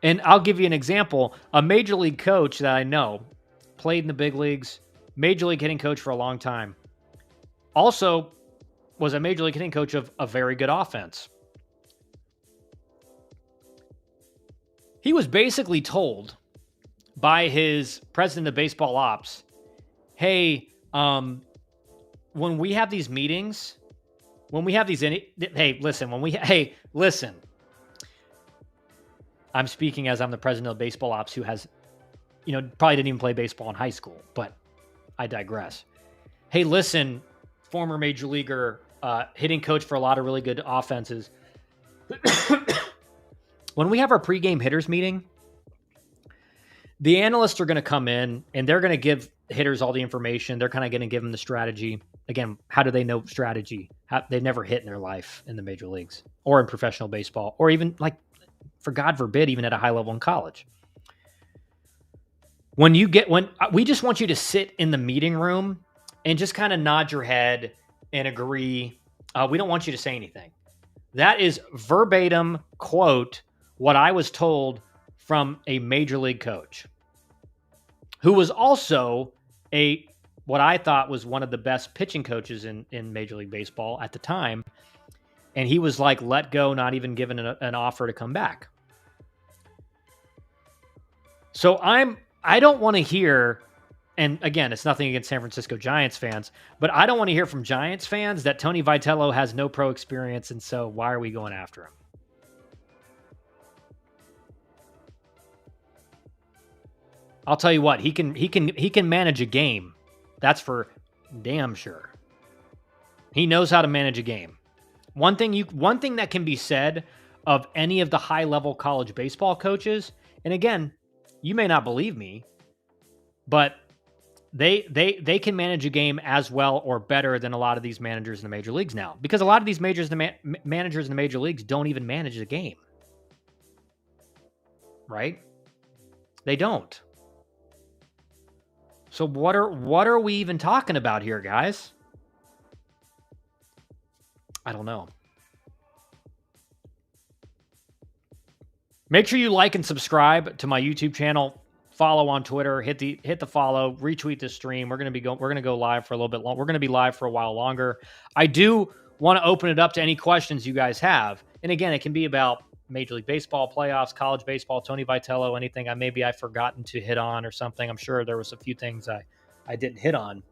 And I'll give you an example. A major league coach that I know played in the big leagues, major league hitting coach for a long time. Also was a major league hitting coach of a very good offense. He was basically told by his president of baseball ops, hey, when we have these meetings, listen, I'm speaking as I'm the president of baseball ops who has, probably didn't even play baseball in high school, but I digress. Hey, listen, former major leaguer, hitting coach for a lot of really good offenses. When we have our pregame hitters meeting, the analysts are going to come in and they're going to give hitters all the information. They're kind of going to give them the strategy. Again, how do they know strategy? They've never hit in their life in the major leagues or in professional baseball, or even, like, for God forbid, even at a high level in college. When we just want you to sit in the meeting room and just kind of nod your head and agree. We don't want you to say anything. That is verbatim quote what I was told from a major league coach who was also what I thought was one of the best pitching coaches in Major League Baseball at the time. And he was like, let go, not even given an offer to come back. So I don't want to hear, and again, it's nothing against San Francisco Giants fans, but I don't want to hear from Giants fans that Tony Vitello has no pro experience, and so why are we going after him? I'll tell you what, he can manage a game. That's for damn sure. He knows how to manage a game. One thing that can be said of any of the high-level college baseball coaches, and again, you may not believe me, but they can manage a game as well or better than a lot of these managers in the major leagues now, because a lot of these managers in the major leagues don't even manage the game, right? They don't. So what are we even talking about here, guys? I don't know. Make sure you like and subscribe to my YouTube channel. Follow on Twitter. Hit the follow. Retweet this stream. We're gonna go live for a little bit long. We're gonna be live for a while longer. I do want to open it up to any questions you guys have. And again, it can be about Major League Baseball, playoffs, college baseball, Tony Vitello, anything I've forgotten to hit on or something. I'm sure there was a few things I didn't hit on.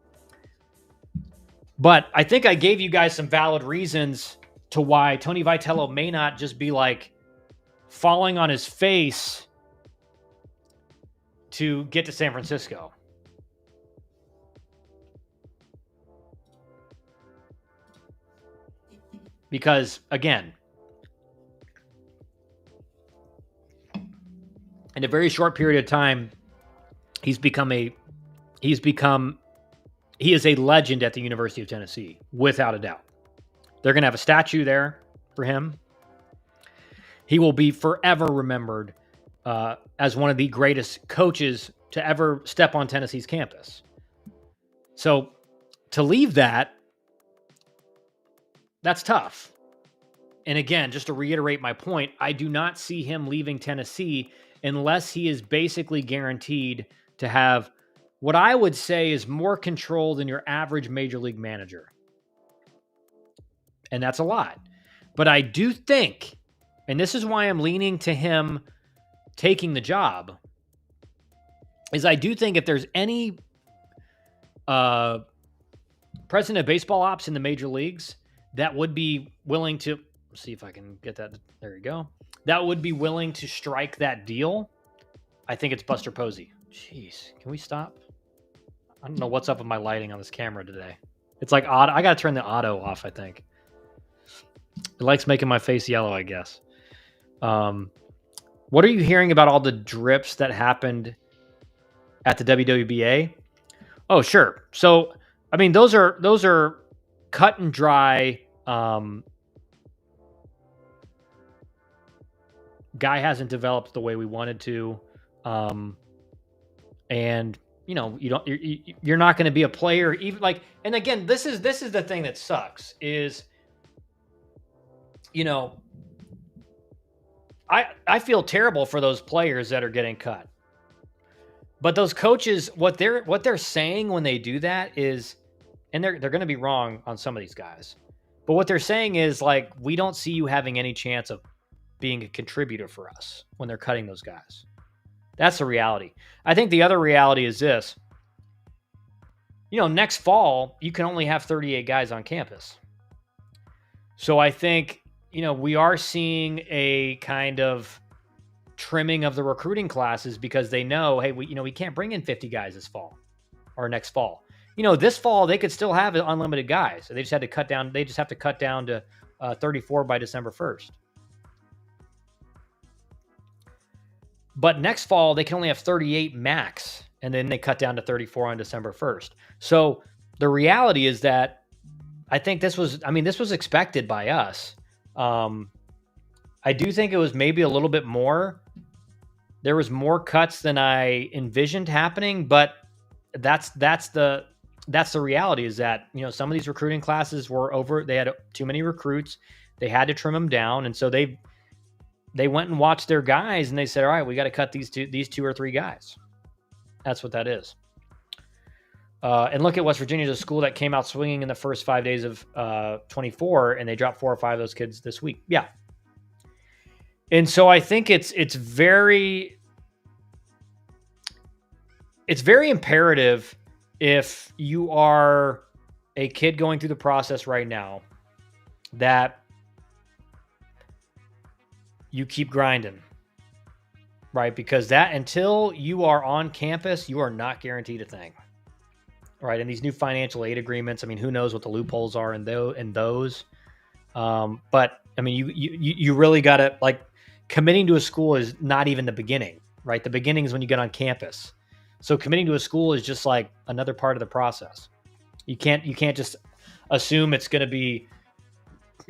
But I think I gave you guys some valid reasons to why Tony Vitello may not just be like falling on his face to get to San Francisco. Because, again, in a very short period of time, he is a legend at the University of Tennessee, without a doubt. They're going to have a statue there for him. He will be forever remembered as one of the greatest coaches to ever step on Tennessee's campus. So to leave that's tough. And again, just to reiterate my point, I do not see him leaving Tennessee unless he is basically guaranteed to have what I would say is more control than your average major league manager. And that's a lot. But I do think, and this is why I'm leaning to him taking the job, is I do think if there's any president of baseball ops in the major leagues that would be willing to, see if I can get that. There you go. That would be willing to strike that deal. I think it's Buster Posey. Jeez, can we stop? I don't know what's up with my lighting on this camera today. It's like auto. I got to turn the auto off, I think. It likes making my face yellow, I guess. What are you hearing about all the drips that happened at the WWBA? Oh, sure. So, I mean, those are cut and dry. Guy hasn't developed the way we wanted to, and you're not going to be a player even like. And again, this is the thing that sucks is, I feel terrible for those players that are getting cut. But those coaches, what they're saying when they do that is, and they're going to be wrong on some of these guys, but what they're saying is like, we don't see you having any chance of being a contributor for us when they're cutting those guys. That's the reality. I think the other reality is this. Next fall, you can only have 38 guys on campus. So I think, we are seeing a kind of trimming of the recruiting classes because they know, hey, we can't bring in 50 guys this fall or next fall. This fall they could still have unlimited guys. So they just have to cut down to 34 by December 1st. But next fall they can only have 38 max, and then they cut down to 34 on December 1st. So the reality is that I think this was expected by us. I do think it was maybe a little bit more. There was more cuts than I envisioned happening, but that's the reality is that, some of these recruiting classes were over. They had too many recruits. They had to trim them down. And so they went and watched their guys and they said, all right, we got to cut these two or three guys. That's what that is. And look at West Virginia, a school that came out swinging in the first 5 days of 24, and they dropped 4 or 5 of those kids this week. Yeah. And so I think it's very imperative if you are a kid going through the process right now that you keep grinding, right? Because that until you are on campus, you are not guaranteed a thing. Right, and these new financial aid agreements. I mean, who knows what the loopholes are in those? But I mean, you really got to, like, committing to a school is not even the beginning, right? The beginning is when you get on campus. So committing to a school is just like another part of the process. You can't just assume it's going to be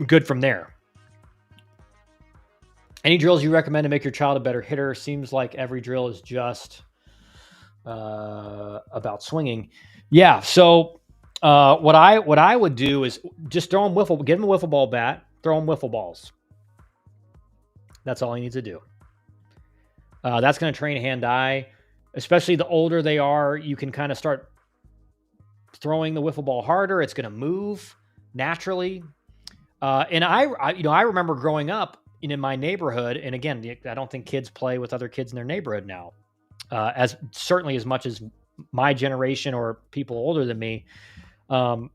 good from there. Any drills you recommend to make your child a better hitter? Seems like every drill is just about swinging. Yeah. So what I would do is just give him a wiffle ball bat, throw him wiffle balls. That's all he needs to do. That's going to train hand-eye. Especially the older they are, you can kind of start throwing the wiffle ball harder. It's going to move naturally. And I remember growing up in my neighborhood, and again, I don't think kids play with other kids in their neighborhood now, as much as my generation or people older than me.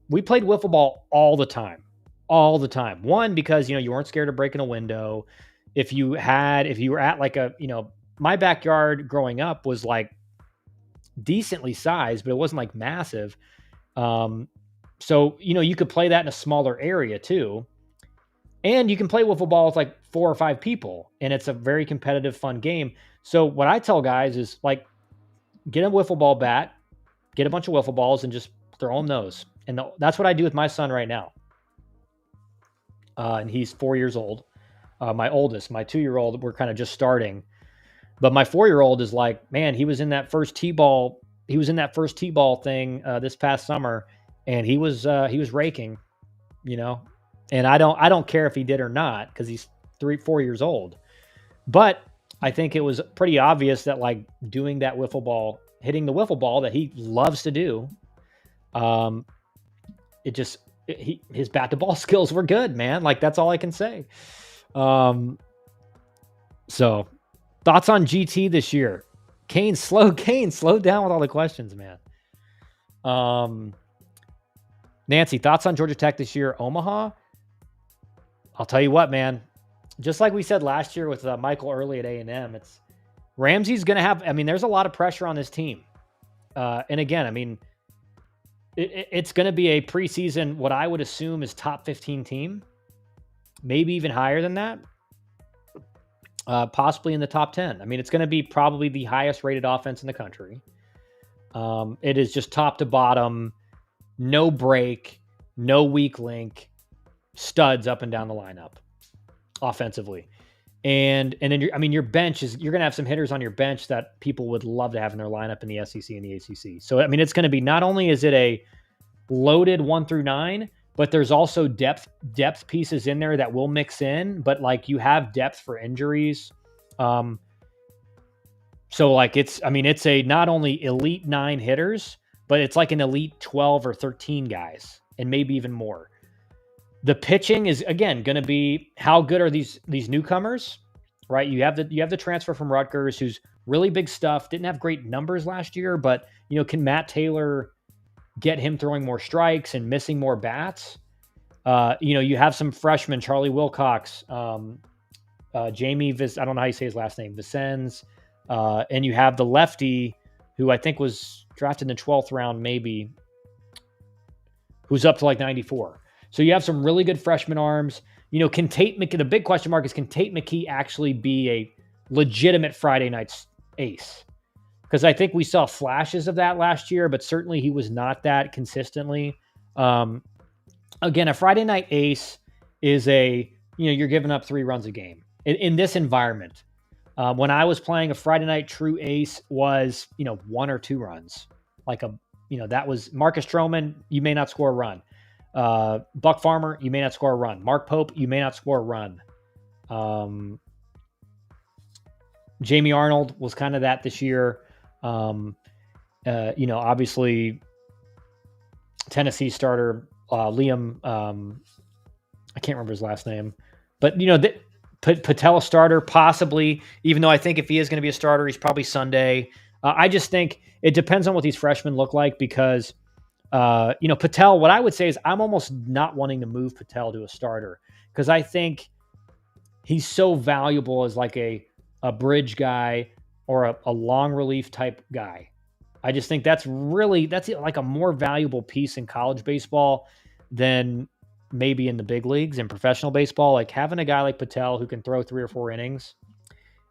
We played wiffle ball all the time. One, because, you weren't scared of breaking a window. If you were at like my backyard growing up was like decently sized, but it wasn't like massive. So, you could play that in a smaller area too. And you can play wiffle ball with like 4 or 5 people, and it's a very competitive, fun game. So what I tell guys is, like, get a wiffle ball bat, get a bunch of wiffle balls, and just throw them those. And that's what I do with my son right now. And he's 4 years old. My oldest, my 2-year-old, we're kind of just starting. But my 4-year-old is like, man, he was in that first T-ball thing this past summer, and he was raking, you know. And I don't care if he did or not because he's 4 years old. But I think it was pretty obvious that like doing that wiffle ball, hitting the wiffle ball that he loves to do, um, his bat to ball skills were good, man. Like that's all I can say. Um, so thoughts on GT this year? Kane, slow down with all the questions, man. Nancy, thoughts on Georgia Tech this year? Omaha? I'll tell you what, man. Just like we said last year with Michael Early at A&M, it's Ramsey's going to have. I mean, there's a lot of pressure on this team, and again, I mean, it's going to be a preseason. What I would assume is top 15 team, maybe even higher than that, possibly in the top 10. I mean, it's going to be probably the highest rated offense in the country. It is just top to bottom, no break, no weak link, studs up and down the lineup offensively. And then your bench you're going to have some hitters on your bench that people would love to have in their lineup in the SEC and the ACC. So, I mean, it's going to be, not only is it a loaded 1 through 9, but there's also depth pieces in there that will mix in, but like you have depth for injuries. So like it's a not only elite 9 hitters, but it's like an elite 12 or 13 guys and maybe even more. The pitching is, again, going to be how good are these newcomers, right? You have the transfer from Rutgers, who's really big stuff. Didn't have great numbers last year, but can Matt Taylor get him throwing more strikes and missing more bats? You have some freshmen, Charlie Wilcox, Jamie I don't know how you say his last name, Vicens, and you have the lefty who I think was drafted in the 12th round, maybe, who's up to like 94. So you have some really good freshman arms. Can Tate McKee, the big question mark is, can Tate McKee actually be a legitimate Friday night ace? Because I think we saw flashes of that last year, but certainly he was not that consistently. Again, a Friday night ace is you're giving up 3 runs a game in this environment. When I was playing, a Friday night true ace was, 1 or 2 runs. That was Marcus Stroman. You may not score a run. Buck Farmer, you may not score a run. Mark Pope, you may not score a run. Jamie Arnold was kind of that this year. Obviously Tennessee starter, Liam, I can't remember his last name, but Vitello starter, possibly, even though I think if he is going to be a starter, he's probably Sunday. I just think it depends on what these freshmen look like, because Patel, what I would say is I'm almost not wanting to move Patel to a starter, because I think he's so valuable as like a bridge guy or a long relief type guy. I just think that's like a more valuable piece in college baseball than maybe in the big leagues and professional baseball. Like having a guy like Patel who can throw 3 or 4 innings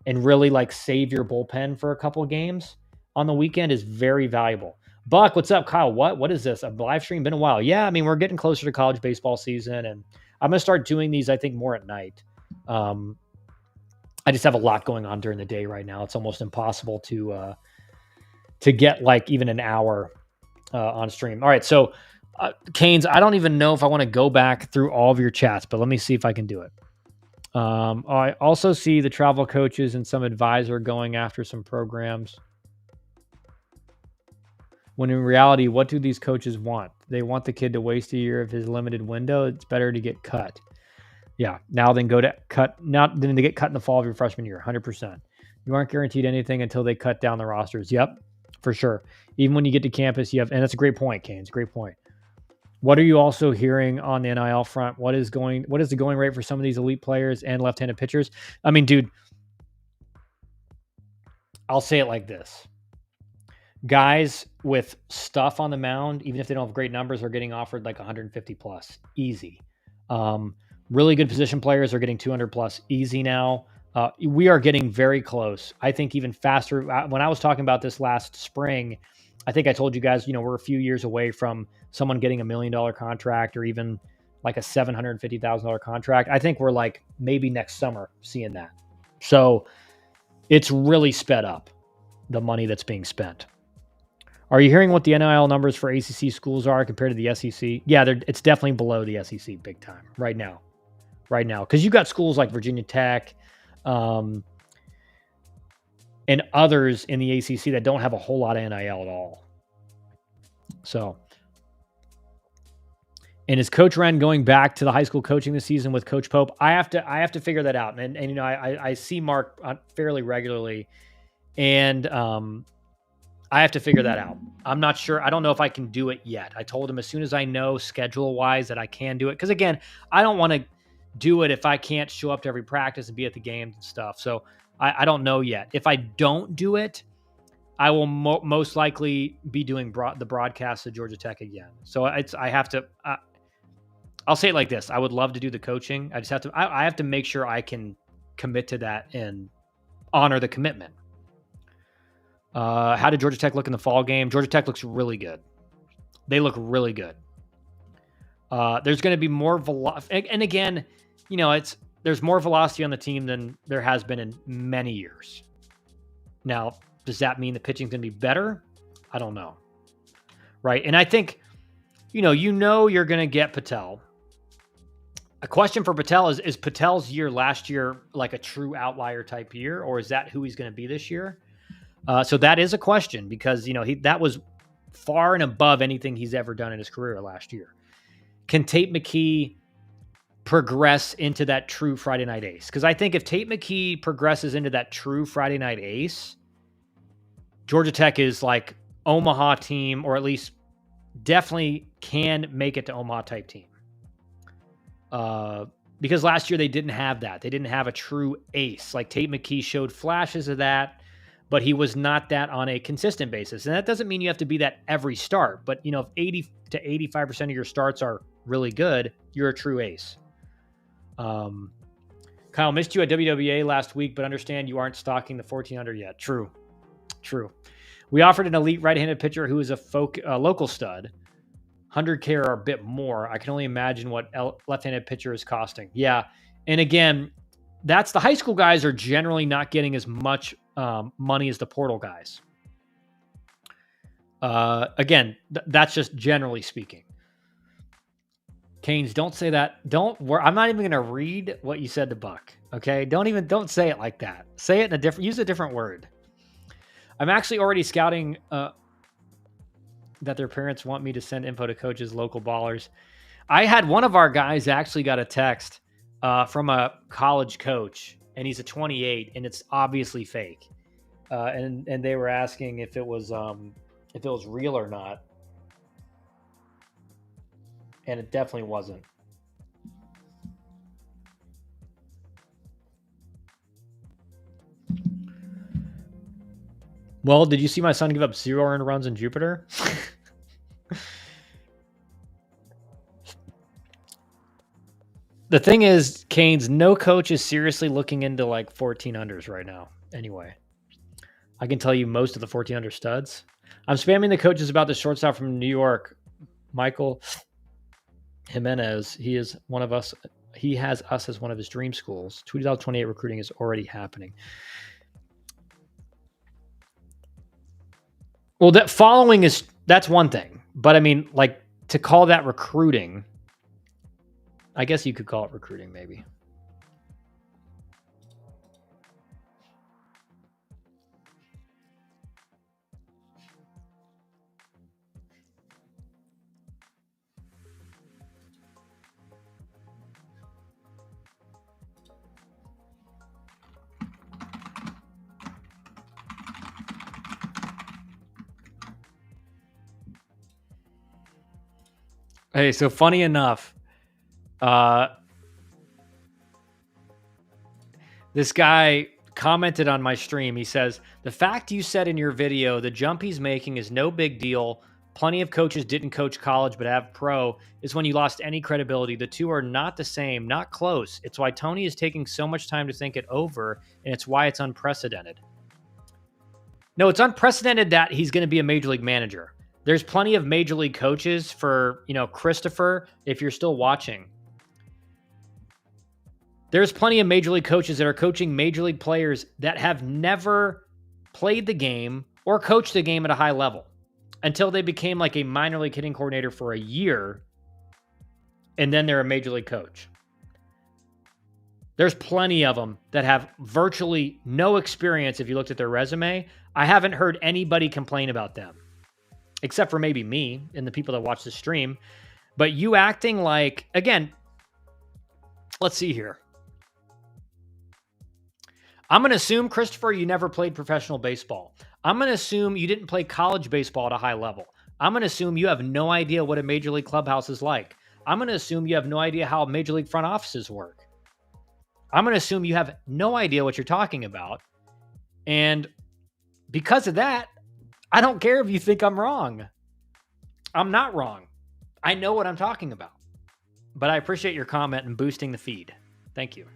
and really like save your bullpen for a couple of games on the weekend is very valuable. Buck, what's up, Kyle? What is this? A live stream? Been a while. Yeah, I mean, we're getting closer to college baseball season, and I'm going to start doing these, I think, more at night. I just have a lot going on during the day right now. It's almost impossible to get like even an hour on stream. All right, so Canes, I don't even know if I want to go back through all of your chats, but let me see if I can do it. I also see the travel coaches and some advisor going after some programs, when in reality, what do these coaches want? They want the kid to waste a year of his limited window. It's better to get cut. Yeah, now than to get cut in the fall of your freshman year. 100%. You aren't guaranteed anything until they cut down the rosters. Yep, for sure. Even when you get to campus, and that's a great point, Kane. It's a great point. What are you also hearing on the NIL front? What is the going rate for some of these elite players and left-handed pitchers? I mean, dude, I'll say it like this. Guys with stuff on the mound, even if they don't have great numbers, are getting offered like 150 plus. Easy. Really good position players are getting 200 plus. Easy now. We are getting very close. I think even faster. When I was talking about this last spring, I think I told you guys, we're a few years away from someone getting $1 million contract or even like a $750,000 contract. I think we're like maybe next summer seeing that. So it's really sped up the money that's being spent. Are you hearing what the NIL numbers for ACC schools are compared to the SEC? Yeah, it's definitely below the SEC big time right now. Right now, because you got schools like Virginia Tech, and others in the ACC that don't have a whole lot of NIL at all. So, and is Coach Wren going back to the high school coaching this season with Coach Pope? I have to figure that out. And you know, I see Mark fairly regularly, and I have to figure that out. I'm not sure. I don't know if I can do it yet. I told him as soon as I know schedule wise that I can do it. Because again, I don't want to do it if I can't show up to every practice and be at the games and stuff. So I don't know yet. If I don't do it, I will most likely be doing the broadcast of Georgia Tech again. So I have to. I'll say it like this: I would love to do the coaching. I just have to. I have to make sure I can commit to that and honor the commitment. How did Georgia Tech look in the fall game? Georgia Tech looks really good. They look really good. There's going to be more velocity. And again, you know, there's more velocity on the team than there has been in many years. Now, does that mean the pitching's going to be better? I don't know. Right. And I think, you know, you're going to get Patel. A question for Patel is Patel's year last year like a true outlier type year, or is that who he's going to be this year? So that is a question because, you know, that was far and above anything he's ever done in his career last year. Can Tate McKee progress into that true Friday night ace? Because I think if Tate McKee progresses into that true Friday night ace, Georgia Tech is like Omaha team, or at least definitely can make it to Omaha type team. Because last year they didn't have that. They didn't have a true ace. Like Tate McKee showed flashes of that, but he was not that on a consistent basis. And that doesn't mean you have to be that every start. But, you know, if 80 to 85% of your starts are really good, you're a true ace. Kyle, missed you at WWA last week, but understand you aren't stocking the 1400 yet. True. We offered an elite right-handed pitcher who is a local stud. 100K or a bit more. I can only imagine what left-handed pitcher is costing. Yeah. And again, that's the high school guys are generally not getting as much money as the portal guys. Again, that's just generally speaking. Canes, don't say that. Don't worry. I'm not even going to read what you said to Buck. Okay. Don't say it like that. Say it in use a different word. I'm actually already scouting, that their parents want me to send info to coaches, local ballers. I had one of our guys actually got a text from a college coach, and he's a 28, and it's obviously fake. And they were asking if it was real or not, and it definitely wasn't. Well, did you see my son give up 0 earned runs in Jupiter? The thing is, Canes, no coach is seriously looking into like 14 unders right now. Anyway, I can tell you most of the 14 under studs. I'm spamming the coaches about the shortstop from New York, Michael Jimenez. He is one of us. He has us as one of his dream schools. 2028 recruiting is already happening. Well, that's one thing. But I mean, like, to call that recruiting, I guess you could call it recruiting, maybe. Hey, so funny enough, this guy commented on my stream. He says, the fact you said in your video, the jump he's making is no big deal. Plenty of coaches didn't coach college but have pro is when you lost any credibility. The two are not the same, not close. It's why Tony is taking so much time to think it over, and it's why it's unprecedented. No, it's unprecedented that he's going to be a major league manager. There's plenty of major league coaches for, Christopher, if you're still watching. There's plenty of major league coaches that are coaching major league players that have never played the game or coached the game at a high level. until they became like a minor league hitting coordinator for a year, and then they're a major league coach. There's plenty of them that have virtually no experience if you looked at their resume. I haven't heard anybody complain about them, except for maybe me and the people that watch the stream. But you acting like, again, let's see here. I'm going to assume, Christopher, you never played professional baseball. I'm going to assume you didn't play college baseball at a high level. I'm going to assume you have no idea what a major league clubhouse is like. I'm going to assume you have no idea how major league front offices work. I'm going to assume you have no idea what you're talking about. And because of that, I don't care if you think I'm wrong. I'm not wrong. I know what I'm talking about. But I appreciate your comment and boosting the feed. Thank you.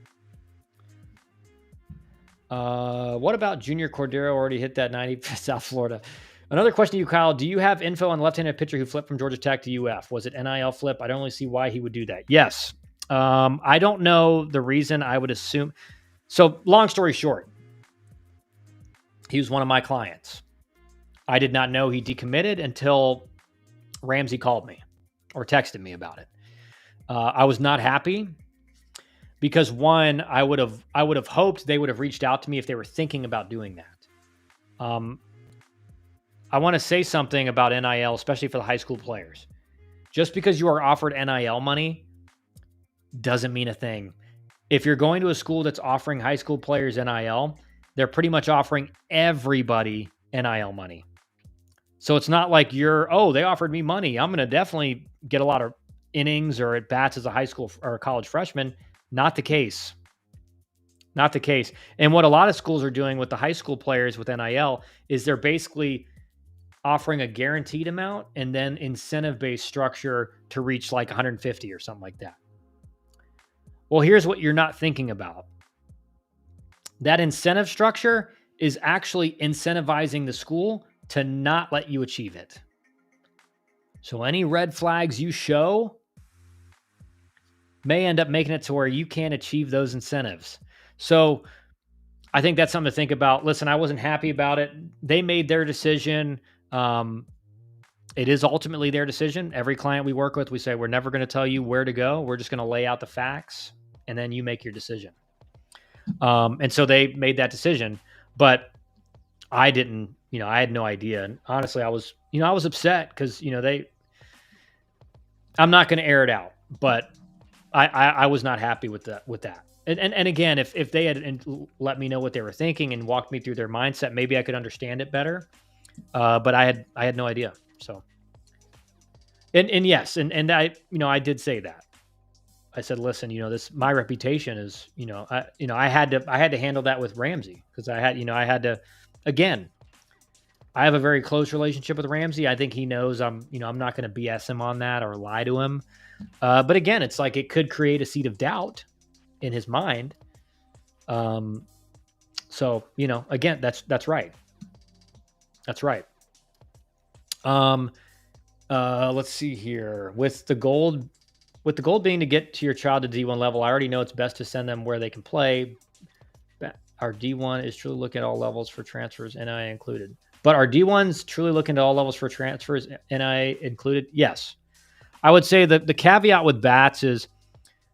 What about Junior Cordero? Already hit that 90 South Florida. Another question to you, Kyle. Do you have info on the left-handed pitcher who flipped from Georgia Tech to UF? Was it NIL flip? I don't really see why he would do that. Yes. I don't know the reason. I would assume. So long story short, he was one of my clients. I did not know he decommitted until Ramsey called me or texted me about it. I was not happy because one, I would have hoped they would have reached out to me if they were thinking about doing that. I want to say something about NIL, especially for the high school players. Just because you are offered NIL money doesn't mean a thing. If you're going to a school that's offering high school players NIL, they're pretty much offering everybody NIL money. So it's not like they offered me money, I'm going to definitely get a lot of innings or at bats as a high school or a college freshman. Not the case. Not the case. And what a lot of schools are doing with the high school players with NIL is they're basically offering a guaranteed amount and then incentive-based structure to reach like 150 or something like that. Well, here's what you're not thinking about. That incentive structure is actually incentivizing the school to not let you achieve it. So any red flags you show may end up making it to where you can't achieve those incentives. So I think that's something to think about. Listen, I wasn't happy about it. They made their decision. It is ultimately their decision. Every client we work with, we say, we're never going to tell you where to go. We're just going to lay out the facts and then you make your decision. And so they made that decision, but I didn't, I had no idea. And honestly, I was upset because, I'm not going to air it out, but I was not happy with that. And again, if they had let me know what they were thinking and walked me through their mindset, maybe I could understand it better. But I had no idea. So, and yes, and I did say that. I said, listen, my reputation is, I had to handle that with Ramsey because I had to, again, I have a very close relationship with Ramsey. I think he knows I'm not going to BS him on that or lie to him. But again, it's like it could create a seed of doubt in his mind. So, again, that's right. That's right. Let's see here. With the goal being to get to your child to D1 level, I already know it's best to send them where they can play. Our D1 is truly looking at all levels for transfers, NI included. But our D1's truly looking at all levels for transfers, NI included? Yes. I would say that the caveat with bats is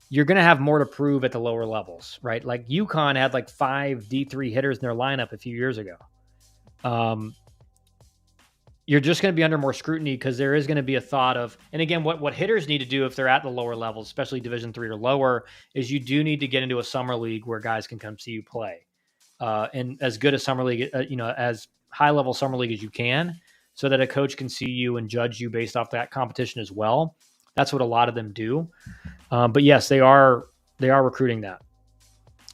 you're going to have more to prove at the lower levels, right? Like UConn had like 5 D3 hitters in their lineup a few years ago. You're just going to be under more scrutiny because there is going to be a thought of, and again, what hitters need to do if they're at the lower levels, especially Division III or lower, is you do need to get into a summer league where guys can come see you play. And as good a summer league, as high level summer league as you can, so that a coach can see you and judge you based off that competition as well. That's what a lot of them do. But yes, they are recruiting that.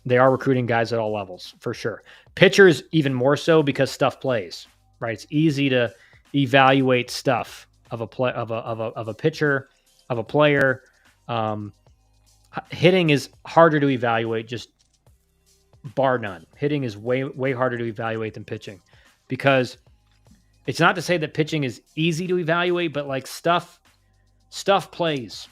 They are recruiting guys at all levels for sure. Pitchers even more so because stuff plays, right? It's easy to evaluate stuff of a pitcher, of a player. Hitting is harder to evaluate, just bar none. Hitting is way harder to evaluate than pitching, because it's not to say that pitching is easy to evaluate, but like stuff plays.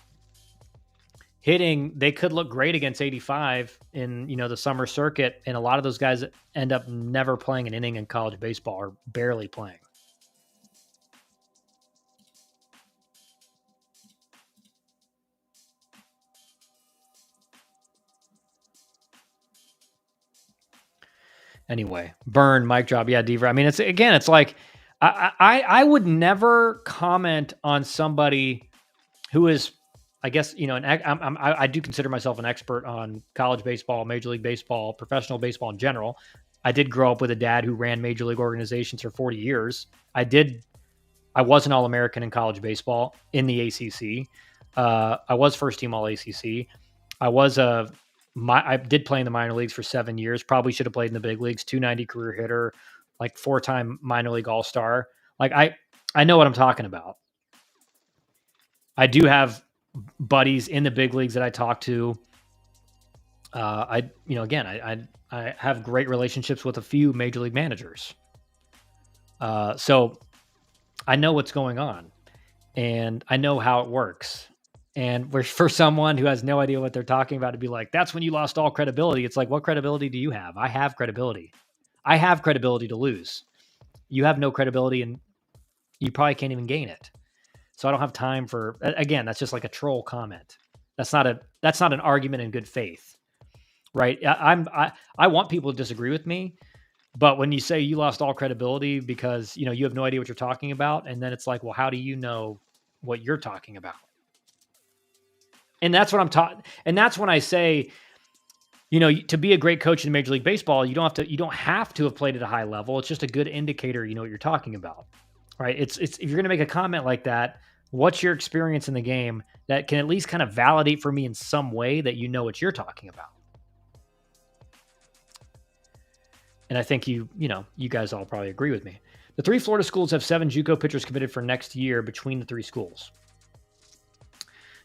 Hitting, they could look great against 85 in the summer circuit, and a lot of those guys end up never playing an inning in college baseball or barely playing. Anyway, burn, mic drop. Yeah, Deaver. I mean, it's like I would never comment on somebody who is, I guess, I do consider myself an expert on college baseball, Major League Baseball, professional baseball in general. I did grow up with a dad who ran major league organizations for 40 years. I was an All-American in college baseball in the ACC. I was first team All ACC. I did play in the minor leagues for 7 years. Probably should have played in the big leagues. 290 career hitter, like 4-time minor league All-Star. Like I know what I'm talking about. I do have buddies in the big leagues that I talk to. I have great relationships with a few major league managers. So I know what's going on and I know how it works. And for someone who has no idea what they're talking about to be like, that's when you lost all credibility. It's like, what credibility do you have? I have credibility. I have credibility to lose. You have no credibility and you probably can't even gain it. So I don't have time for, again, that's just like a troll comment. That's not an argument in good faith, right? I want people to disagree with me, but when you say you lost all credibility because, you have no idea what you're talking about. And then it's like, well, how do you know what you're talking about? And that's what I'm taught. And that's when I say, to be a great coach in Major League Baseball, you don't have to have played at a high level. It's just a good indicator, you know what you're talking about, right? It's if you're going to make a comment like that, what's your experience in the game that can at least kind of validate for me in some way that you know what you're talking about? And I think you guys all probably agree with me. The 3 Florida schools have 7 JUCO pitchers committed for next year between the 3 schools.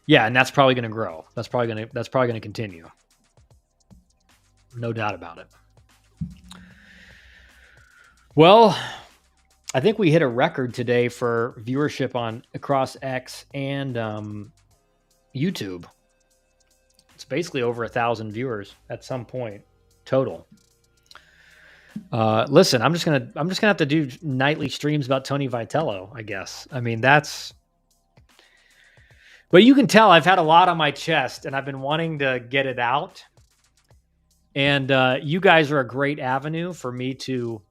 Yeah, and that's probably going to grow. That's probably going to continue. No doubt about it. Well, I think we hit a record today for viewership on across X and YouTube. It's basically over 1,000 viewers at some point total. Listen, I'm just gonna have to do nightly streams about Tony Vitello, I guess. I mean, but you can tell I've had a lot on my chest and I've been wanting to get it out. And you guys are a great avenue for me to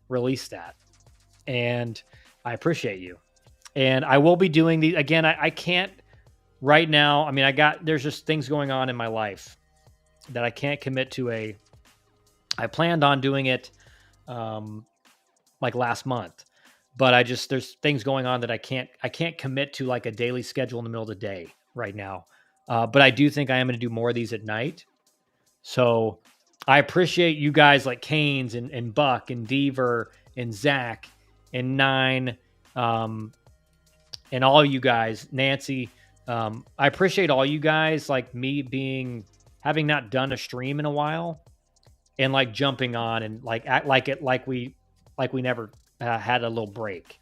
release that. And I appreciate you. And I will be doing these again. I can't right now. I mean, there's just things going on in my life that I can't commit to I planned on doing it like last month, but there's things going on that I can't commit to like a daily schedule in the middle of the day right now. But I do think I am going to do more of these at night. So I appreciate you guys like Canes and Buck and Deaver and Zach and Nine and all you guys, Nancy. I appreciate all you guys, like me having not done a stream in a while and like jumping on and like act like we never had a little break.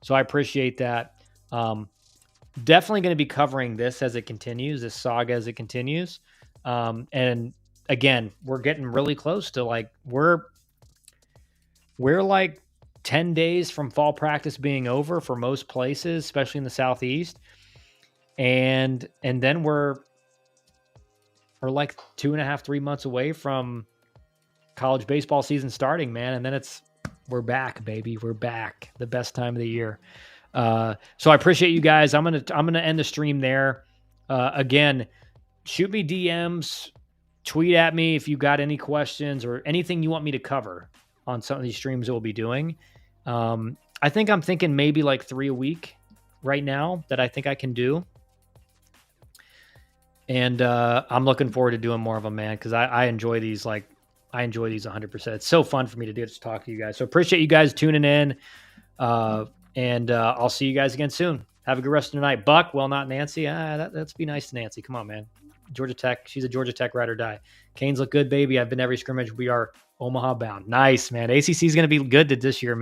So I appreciate that. Definitely going to be covering this as it continues, this saga as it continues. And again, we're getting really close to like, we're like 10 days from fall practice being over for most places, especially in the Southeast. And then we're like 2.5, 3 months away from college baseball season starting, man. And then we're back, baby. We're back. The best time of the year. So I appreciate you guys. I'm going to end the stream there. Again, shoot me DMs, tweet at me if you got any questions or anything you want me to cover on some of these streams that we'll be doing. I think I'm thinking maybe like 3 a week right now that I think I can do. And I'm looking forward to doing more of them, man, because I enjoy these. Like, I enjoy these 100%. It's so fun for me to do it, to talk to you guys. So appreciate you guys tuning in. And I'll see you guys again soon. Have a good rest of the night. Buck, well, not Nancy. Let's be nice to Nancy. Come on, man. Georgia Tech. She's a Georgia Tech ride or die. Canes look good, baby. I've been every scrimmage. We are Omaha bound. Nice, man. ACC is going to be good this year, man.